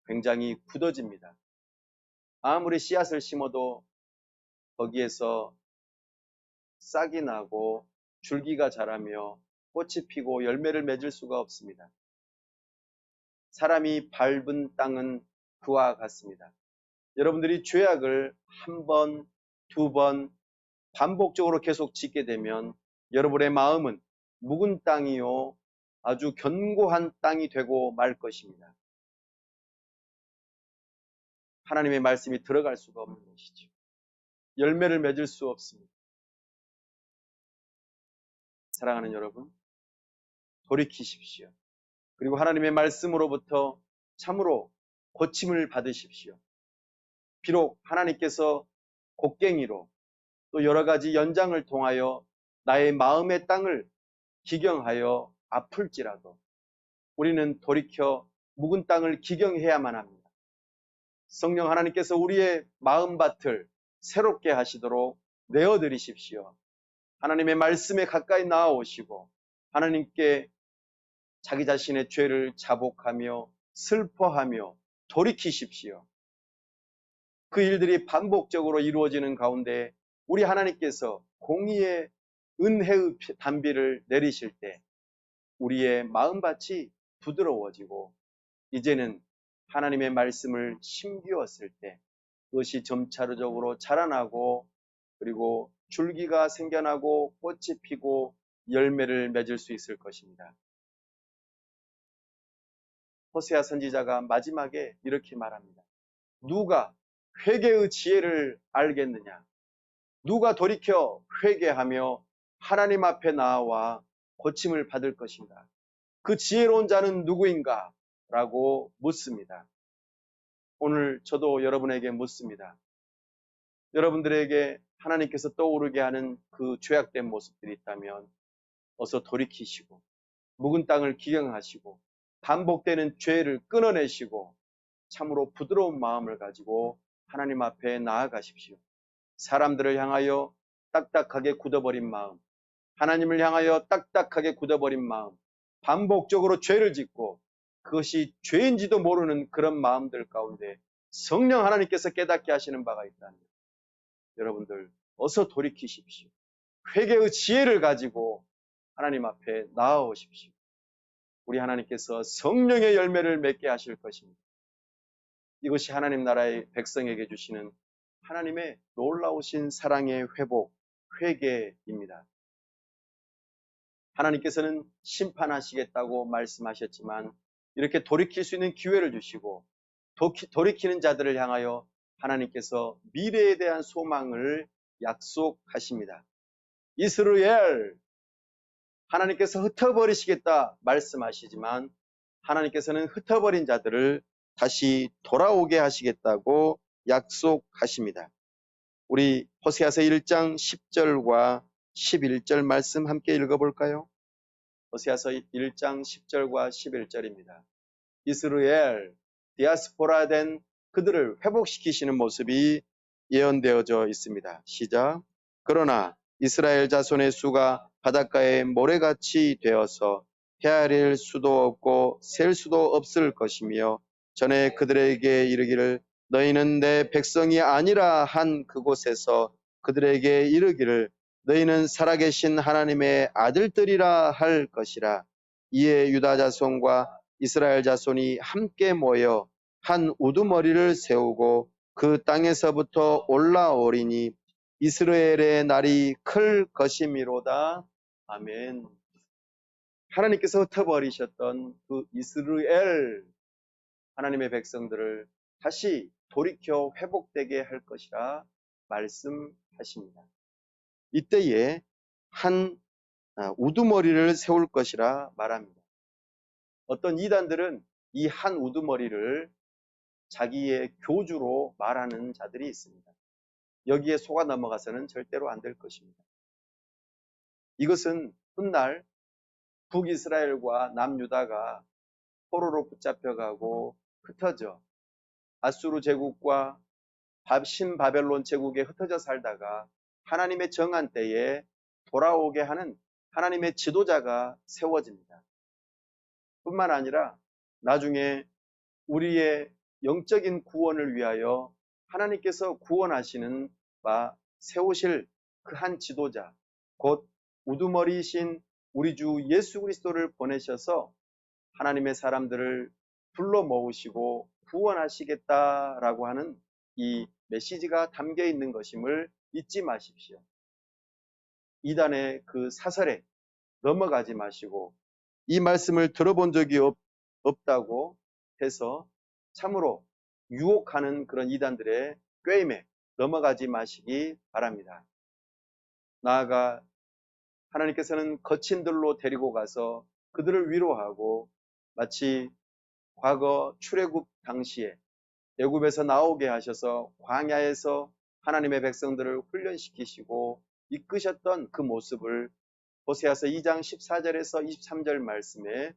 굉장히 굳어집니다. 아무리 씨앗을 심어도 거기에서 싹이 나고 줄기가 자라며 꽃이 피고 열매를 맺을 수가 없습니다. 사람이 밟은 땅은 그와 같습니다. 여러분들이 죄악을 한 번, 두 번 반복적으로 계속 짓게 되면 여러분의 마음은 묵은 땅이요 아주 견고한 땅이 되고 말 것입니다. 하나님의 말씀이 들어갈 수가 없는 것이죠. 열매를 맺을 수 없습니다. 사랑하는 여러분, 돌이키십시오. 그리고 하나님의 말씀으로부터 참으로 고침을 받으십시오. 비록 하나님께서 곡괭이로 또 여러 가지 연장을 통하여 나의 마음의 땅을 기경하여 아플지라도 우리는 돌이켜 묵은 땅을 기경해야만 합니다. 성령 하나님께서 우리의 마음밭을 새롭게 하시도록 내어드리십시오. 하나님의 말씀에 가까이 나아오시고 하나님께 자기 자신의 죄를 자복하며 슬퍼하며 돌이키십시오. 그 일들이 반복적으로 이루어지는 가운데 우리 하나님께서 공의의 은혜의 단비를 내리실 때 우리의 마음밭이 부드러워지고 이제는 하나님의 말씀을 심기었을 때 그것이 점차적으로 자라나고 그리고 줄기가 생겨나고 꽃이 피고 열매를 맺을 수 있을 것입니다. 호세아 선지자가 마지막에 이렇게 말합니다. 누가 회개의 지혜를 알겠느냐? 누가 돌이켜 회개하며 하나님 앞에 나와 고침을 받을 것인가? 그 지혜로운 자는 누구인가? 라고 묻습니다. 오늘 저도 여러분에게 묻습니다. 여러분들에게 하나님께서 떠오르게 하는 그 죄악된 모습들이 있다면 어서 돌이키시고 묵은 땅을 기경하시고 반복되는 죄를 끊어내시고 참으로 부드러운 마음을 가지고 하나님 앞에 나아가십시오. 사람들을 향하여 딱딱하게 굳어버린 마음, 하나님을 향하여 딱딱하게 굳어버린 마음, 반복적으로 죄를 짓고 그것이 죄인지도 모르는 그런 마음들 가운데 성령 하나님께서 깨닫게 하시는 바가 있다면 여러분들 어서 돌이키십시오. 회개의 지혜를 가지고 하나님 앞에 나아오십시오. 우리 하나님께서 성령의 열매를 맺게 하실 것입니다. 이것이 하나님 나라의 백성에게 주시는 하나님의 놀라우신 사랑의 회복, 회개입니다. 하나님께서는 심판하시겠다고 말씀하셨지만 이렇게 돌이킬 수 있는 기회를 주시고 돌이키는 자들을 향하여 하나님께서 미래에 대한 소망을 약속하십니다. 이스라엘, 하나님께서 흩어버리시겠다 말씀하시지만 하나님께서는 흩어버린 자들을 다시 돌아오게 하시겠다고 약속하십니다. 우리 호세아서 1장 10절과 11절 말씀 함께 읽어볼까요? 호세아서 1장 10절과 11절입니다. 이스라엘, 디아스포라 된 그들을 회복시키시는 모습이 예언되어져 있습니다. 시작. 그러나 이스라엘 자손의 수가 바닷가의 모래같이 되어서 헤아릴 수도 없고 셀 수도 없을 것이며 전에 그들에게 이르기를 너희는 내 백성이 아니라 한 그곳에서 그들에게 이르기를 너희는 살아계신 하나님의 아들들이라 할 것이라. 이에 유다 자손과 이스라엘 자손이 함께 모여 한 우두머리를 세우고 그 땅에서부터 올라오리니 이스라엘의 날이 클 것이미로다. 아멘. 하나님께서 흩어버리셨던 그 이스라엘, 하나님의 백성들을 다시 돌이켜 회복되게 할 것이라 말씀하십니다. 이때에 한 우두머리를 세울 것이라 말합니다. 어떤 이단들은 이 한 우두머리를 자기의 교주로 말하는 자들이 있습니다. 여기에 속아 넘어가서는 절대로 안 될 것입니다. 이것은 훗날 북이스라엘과 남유다가 포로로 붙잡혀가고 흩어져 아수르 제국과 신바벨론 제국에 흩어져 살다가 하나님의 정한 때에 돌아오게 하는 하나님의 지도자가 세워집니다. 뿐만 아니라 나중에 우리의 영적인 구원을 위하여 하나님께서 구원하시는 바 세우실 그 한 지도자, 곧 우두머리이신 우리 주 예수 그리스도를 보내셔서 하나님의 사람들을 불러 모으시고 구원하시겠다라고 하는 이 메시지가 담겨 있는 것임을 잊지 마십시오. 이단의 그 사설에 넘어가지 마시고 이 말씀을 들어본 적이 없다고 해서 참으로 유혹하는 그런 이단들의 꾀임에 넘어가지 마시기 바랍니다. 나아가 하나님께서는 거친들로 데리고 가서 그들을 위로하고 마치 과거 출애굽 당시에 애굽에서 나오게 하셔서 광야에서 하나님의 백성들을 훈련시키시고 이끄셨던 그 모습을 호세아서 2장 14절에서 23절 말씀에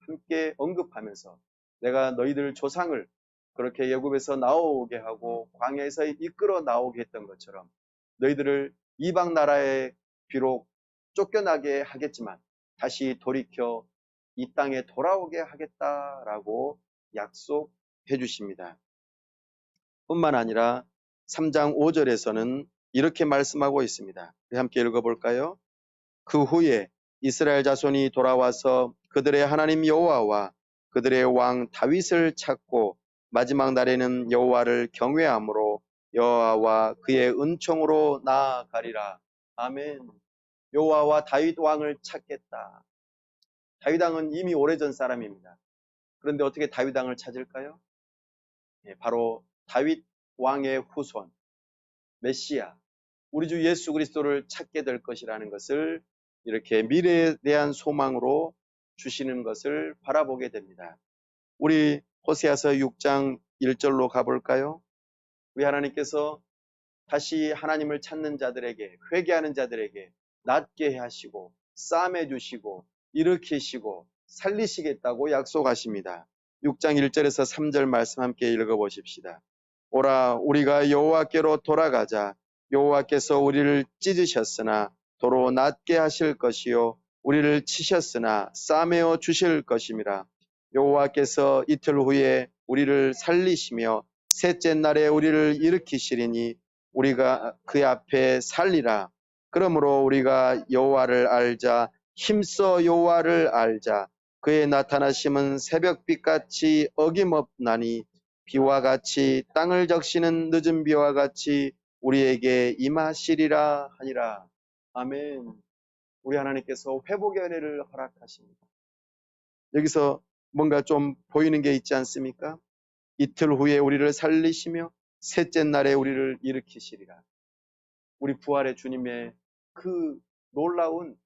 함께 언급하면서 내가 너희들 조상을 그렇게 애굽에서 나오게 하고 광야에서 이끌어 나오게 했던 것처럼 너희들을 이방 나라에 비록 쫓겨나게 하겠지만 다시 돌이켜 이 땅에 돌아오게 하겠다라고 약속해 주십니다. 뿐만 아니라 3장 5절에서는 이렇게 말씀하고 있습니다. 함께 읽어볼까요? 그 후에 이스라엘 자손이 돌아와서 그들의 하나님 여호와와 그들의 왕 다윗을 찾고 마지막 날에는 여호와를 경외함으로 여호와와 그의 은총으로 나아가리라. 아멘. 여호와와 다윗 왕을 찾겠다. 다윗 왕은 이미 오래전 사람입니다. 그런데 어떻게 다윗 왕을 찾을까요? 바로 다윗 왕의 후손 메시아 우리 주 예수 그리스도를 찾게 될 것이라는 것을 이렇게 미래에 대한 소망으로 주시는 것을 바라보게 됩니다. 우리 호세아서 6장 1절로 가볼까요? 우리 하나님께서 다시 하나님을 찾는 자들에게 회개하는 자들에게 낫게 하시고 싸매 주시고 일으키시고 살리시겠다고 약속하십니다. 6장 1절에서 3절 말씀 함께 읽어보십시다. 오라 우리가 여호와께로 돌아가자. 여호와께서 우리를 찢으셨으나 도로 낫게 하실 것이요 우리를 치셨으나 싸매어 주실 것임이라. 여호와께서 이틀 후에 우리를 살리시며 셋째 날에 우리를 일으키시리니 우리가 그 앞에 살리라. 그러므로 우리가 여호와를 알자. 힘써 여호와를 알자. 그의 나타나심은 새벽빛같이 어김없나니 비와 같이 땅을 적시는 늦은 비와 같이 우리에게 임하시리라 하니라. 아멘. 우리 하나님께서 회복의 은혜를 허락하십니다. 여기서 뭔가 좀 보이는 게 있지 않습니까? 이틀 후에 우리를 살리시며 셋째 날에 우리를 일으키시리라. 우리 부활의 주님의 그 놀라운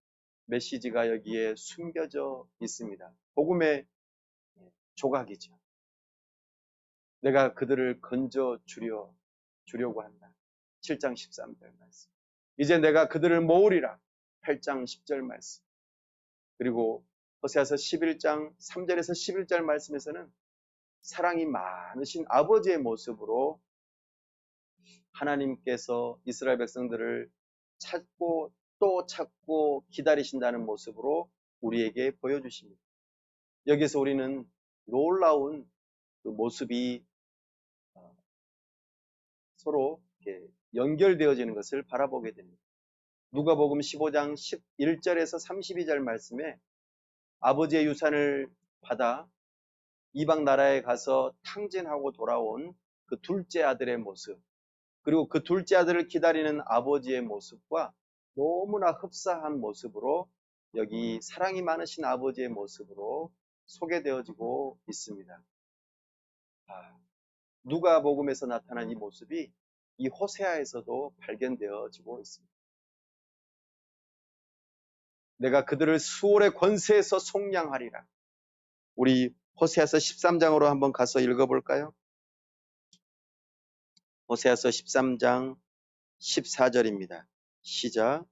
메시지가 여기에 숨겨져 있습니다. 복음의 조각이죠. 내가 그들을 건져 주려고 한다. 7장 13절 말씀. 이제 내가 그들을 모으리라. 8장 10절 말씀. 그리고 호세아서 11장 3절에서 11절 말씀에서는 사랑이 많으신 아버지의 모습으로 하나님께서 이스라엘 백성들을 찾고 또 찾고 기다리신다는 모습으로 우리에게 보여주십니다. 여기서 우리는 놀라운 그 모습이 서로 이렇게 연결되어지는 것을 바라보게 됩니다. 누가복음 15장 11절에서 32절 말씀에 아버지의 유산을 받아 이방 나라에 가서 탕진하고 돌아온 그 둘째 아들의 모습, 그리고 그 둘째 아들을 기다리는 아버지의 모습과 너무나 흡사한 모습으로 여기 사랑이 많으신 아버지의 모습으로 소개되어지고 있습니다. 누가복음에서 나타난 이 모습이 이 호세아에서도 발견되어지고 있습니다. 내가 그들을 수월의 권세에서 속량하리라. 우리 호세아서 13장으로 한번 가서 읽어볼까요? 호세아서 13장 14절입니다. 시작.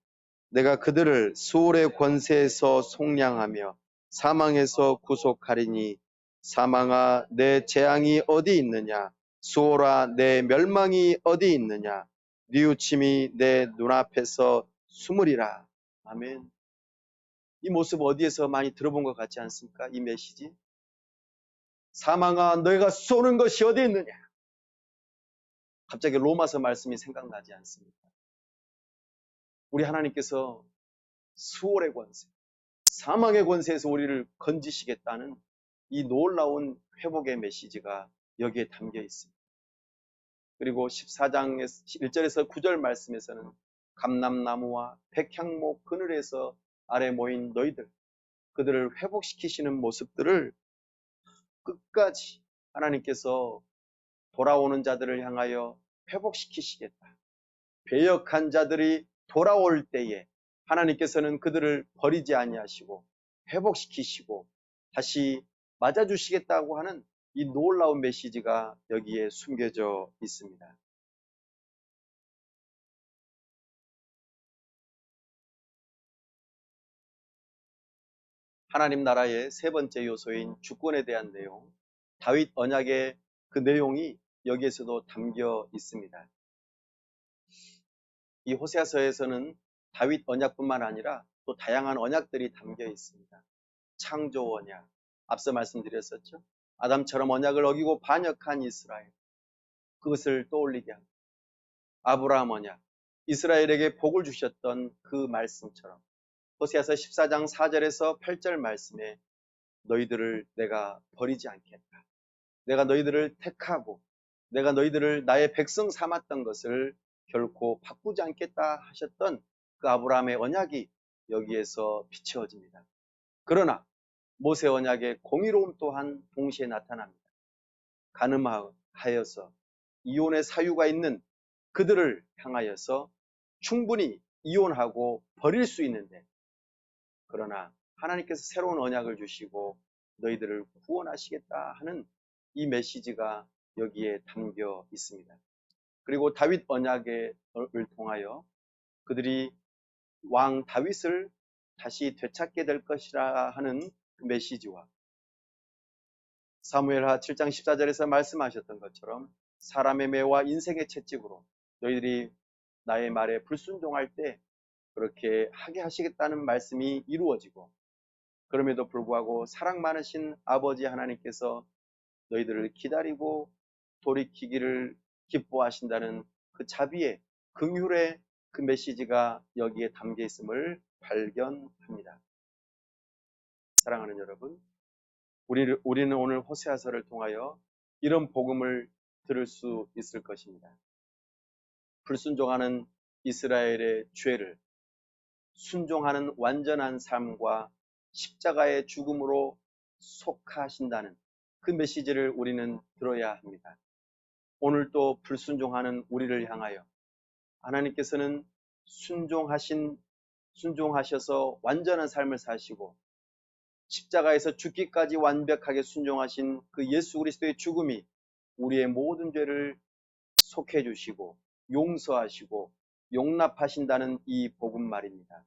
내가 그들을 수월의 권세에서 속량하며 사망에서 구속하리니 사망아 내 재앙이 어디 있느냐, 수월아 내 멸망이 어디 있느냐, 뉘우침이 내 눈앞에서 숨으리라. 아멘. 이 모습 어디에서 많이 들어본 것 같지 않습니까? 이 메시지. 사망아 너희가 쏘는 것이 어디 있느냐. 갑자기 로마서 말씀이 생각나지 않습니까? 우리 하나님께서 수월의 권세, 사망의 권세에서 우리를 건지시겠다는 이 놀라운 회복의 메시지가 여기에 담겨 있습니다. 그리고 14장 1절에서 9절 말씀에서는 감람나무와 백향목 그늘에서 아래 모인 너희들, 그들을 회복시키시는 모습들을 끝까지 하나님께서 돌아오는 자들을 향하여 회복시키시겠다. 배역한 자들이 돌아올 때에 하나님께서는 그들을 버리지 아니하시고 회복시키시고 다시 맞아주시겠다고 하는 이 놀라운 메시지가 여기에 숨겨져 있습니다. 하나님 나라의 세 번째 요소인 주권에 대한 내용, 다윗 언약의 그 내용이 여기에서도 담겨 있습니다. 이 호세아서에서는 다윗 언약뿐만 아니라 또 다양한 언약들이 담겨 있습니다. 창조 언약, 앞서 말씀드렸었죠. 아담처럼 언약을 어기고 반역한 이스라엘, 그것을 떠올리게 합니다. 아브라함 언약, 이스라엘에게 복을 주셨던 그 말씀처럼 호세아서 14장 4절에서 8절 말씀에 너희들을 내가 버리지 않겠다. 내가 너희들을 택하고 내가 너희들을 나의 백성 삼았던 것을 결코 바꾸지 않겠다 하셨던 그 아브라함의 언약이 여기에서 비추어집니다. 그러나 모세 언약의 공의로움 또한 동시에 나타납니다. 가늠하여서 이혼의 사유가 있는 그들을 향하여서 충분히 이혼하고 버릴 수 있는데, 그러나 하나님께서 새로운 언약을 주시고 너희들을 구원하시겠다 하는 이 메시지가 여기에 담겨 있습니다. 그리고 다윗 언약을 통하여 그들이 왕 다윗을 다시 되찾게 될 것이라 하는 그 메시지와 사무엘하 7장 14절에서 말씀하셨던 것처럼 사람의 매와 인생의 채찍으로 너희들이 나의 말에 불순종할 때 그렇게 하게 하시겠다는 말씀이 이루어지고, 그럼에도 불구하고 사랑 많으신 아버지 하나님께서 너희들을 기다리고 돌이키기를 기뻐하신다는 그 자비의 긍휼의 그 메시지가 여기에 담겨 있음을 발견합니다. 사랑하는 여러분, 우리는 오늘 호세아서를 통하여 이런 복음을 들을 수 있을 것입니다. 불순종하는 이스라엘의 죄를 순종하는 완전한 삶과 십자가의 죽음으로 속하신다는 그 메시지를 우리는 들어야 합니다. 오늘 또 불순종하는 우리를 향하여 하나님께서는 순종하셔서 완전한 삶을 사시고 십자가에서 죽기까지 완벽하게 순종하신 그 예수 그리스도의 죽음이 우리의 모든 죄를 속해 주시고 용서하시고 용납하신다는 이 복음 말입니다.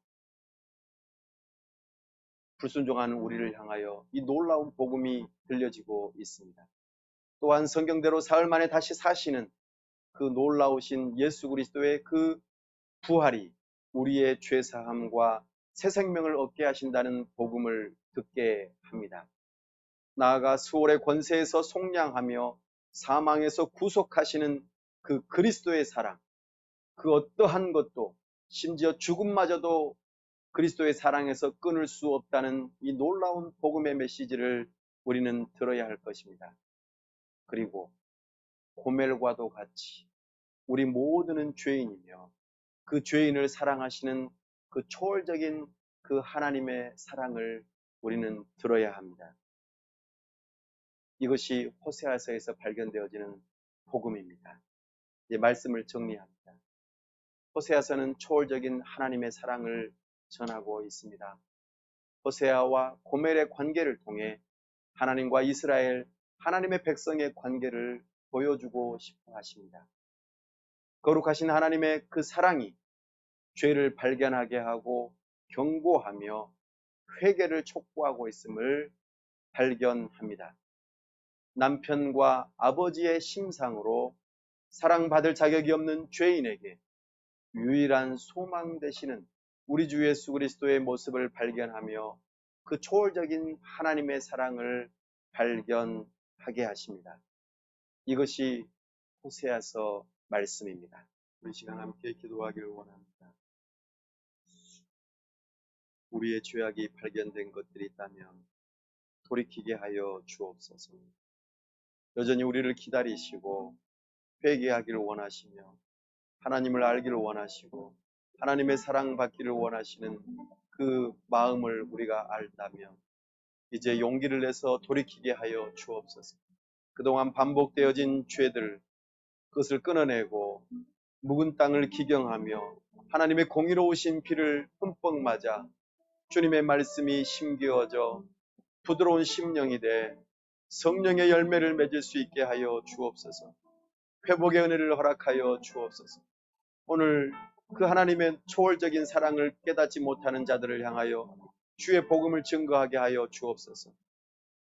불순종하는 우리를 향하여 이 놀라운 복음이 들려지고 있습니다. 또한 성경대로 사흘 만에 다시 사시는 그 놀라우신 예수 그리스도의 그 부활이 우리의 죄사함과 새 생명을 얻게 하신다는 복음을 듣게 합니다. 나아가 수월의 권세에서 속량하며 사망에서 구속하시는 그 그리스도의 사랑, 그 어떠한 것도 심지어 죽음마저도 그리스도의 사랑에서 끊을 수 없다는 이 놀라운 복음의 메시지를 우리는 들어야 할 것입니다. 그리고 고멜과도 같이 우리 모두는 죄인이며 그 죄인을 사랑하시는 그 초월적인 그 하나님의 사랑을 우리는 들어야 합니다. 이것이 호세아서에서 발견되어지는 복음입니다. 이제 말씀을 정리합니다. 호세아서는 초월적인 하나님의 사랑을 전하고 있습니다. 호세아와 고멜의 관계를 통해 하나님과 이스라엘, 하나님의 백성의 관계를 보여주고 싶어 하십니다. 거룩하신 하나님의 그 사랑이 죄를 발견하게 하고 경고하며 회개를 촉구하고 있음을 발견합니다. 남편과 아버지의 심상으로 사랑받을 자격이 없는 죄인에게 유일한 소망 되시는 우리 주 예수 그리스도의 모습을 발견하며 그 초월적인 하나님의 사랑을 발견하게 하십니다. 이것이 호세아서 말씀입니다. 우리 시간 함께 기도하기를 원합니다. 우리의 죄악이 발견된 것들이 있다면 돌이키게 하여 주옵소서. 여전히 우리를 기다리시고 회개하기를 원하시며 하나님을 알기를 원하시고 하나님의 사랑받기를 원하시는 그 마음을 우리가 알다면 이제 용기를 내서 돌이키게 하여 주옵소서. 그동안 반복되어진 죄들, 그것을 끊어내고 묵은 땅을 기경하며 하나님의 공의로우신 피를 흠뻑 맞아 주님의 말씀이 심기어져 부드러운 심령이 돼 성령의 열매를 맺을 수 있게 하여 주옵소서. 회복의 은혜를 허락하여 주옵소서. 오늘 그 하나님의 초월적인 사랑을 깨닫지 못하는 자들을 향하여 주의 복음을 증거하게 하여 주옵소서.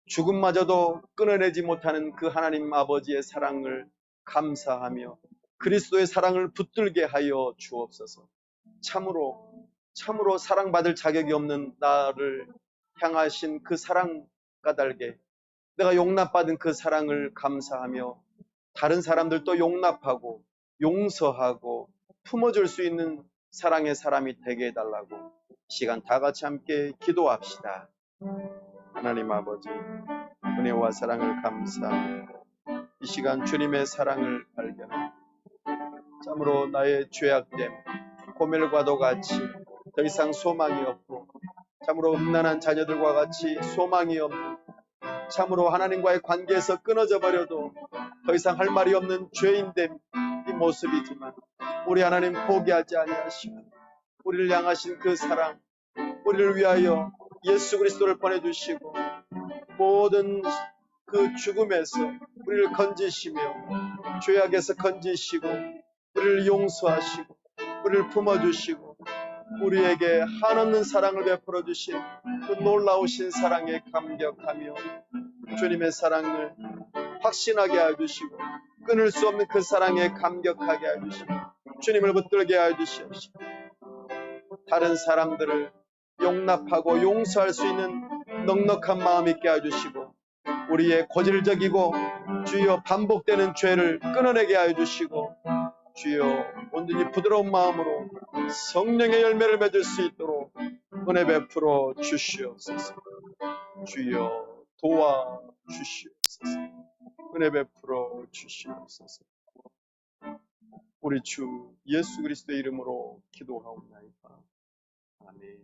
죽음마저도 끊어내지 못하는 그 하나님 아버지의 사랑을 감사하며 그리스도의 사랑을 붙들게 하여 주옵소서. 참으로 사랑받을 자격이 없는 나를 향하신 그 사랑 까닭에 내가 용납받은 그 사랑을 감사하며 다른 사람들도 용납하고 용서하고 품어줄 수 있는 사랑의 사람이 되게 해달라고 시간 다 같이 함께 기도합시다. 하나님 아버지, 은혜와 사랑을 감사하고 이 시간 주님의 사랑을 발견하고 참으로 나의 죄악됨, 고멜과도 같이 더 이상 소망이 없고 참으로 음란한 자녀들과 같이 소망이 없는 참으로 하나님과의 관계에서 끊어져 버려도 더 이상 할 말이 없는 죄인됨 이 모습이지만 우리 하나님 포기하지 아니하시고 우리를 향하신 그 사랑, 우리를 위하여 예수 그리스도를 보내주시고 모든 그 죽음에서 우리를 건지시며 죄악에서 건지시고 우리를 용서하시고 우리를 품어주시고 우리에게 한없는 사랑을 베풀어 주신 그 놀라우신 사랑에 감격하며 주님의 사랑을 확신하게 해주시고 끊을 수 없는 그 사랑에 감격하게 해주시고 주님을 붙들게 해주시옵시고 다른 사람들을 용납하고 용서할 수 있는 넉넉한 마음 있게 해주시고 우리의 고질적이고 주여 반복되는 죄를 끊어내게 해주시고 주여 온전히 부드러운 마음으로 성령의 열매를 맺을 수 있도록 은혜 베풀어 주시옵소서. 주여 도와 주시옵소서. 은혜 베풀어 주시옵소서. 우리 주 예수 그리스도의 이름으로 기도하옵나이다. 아멘.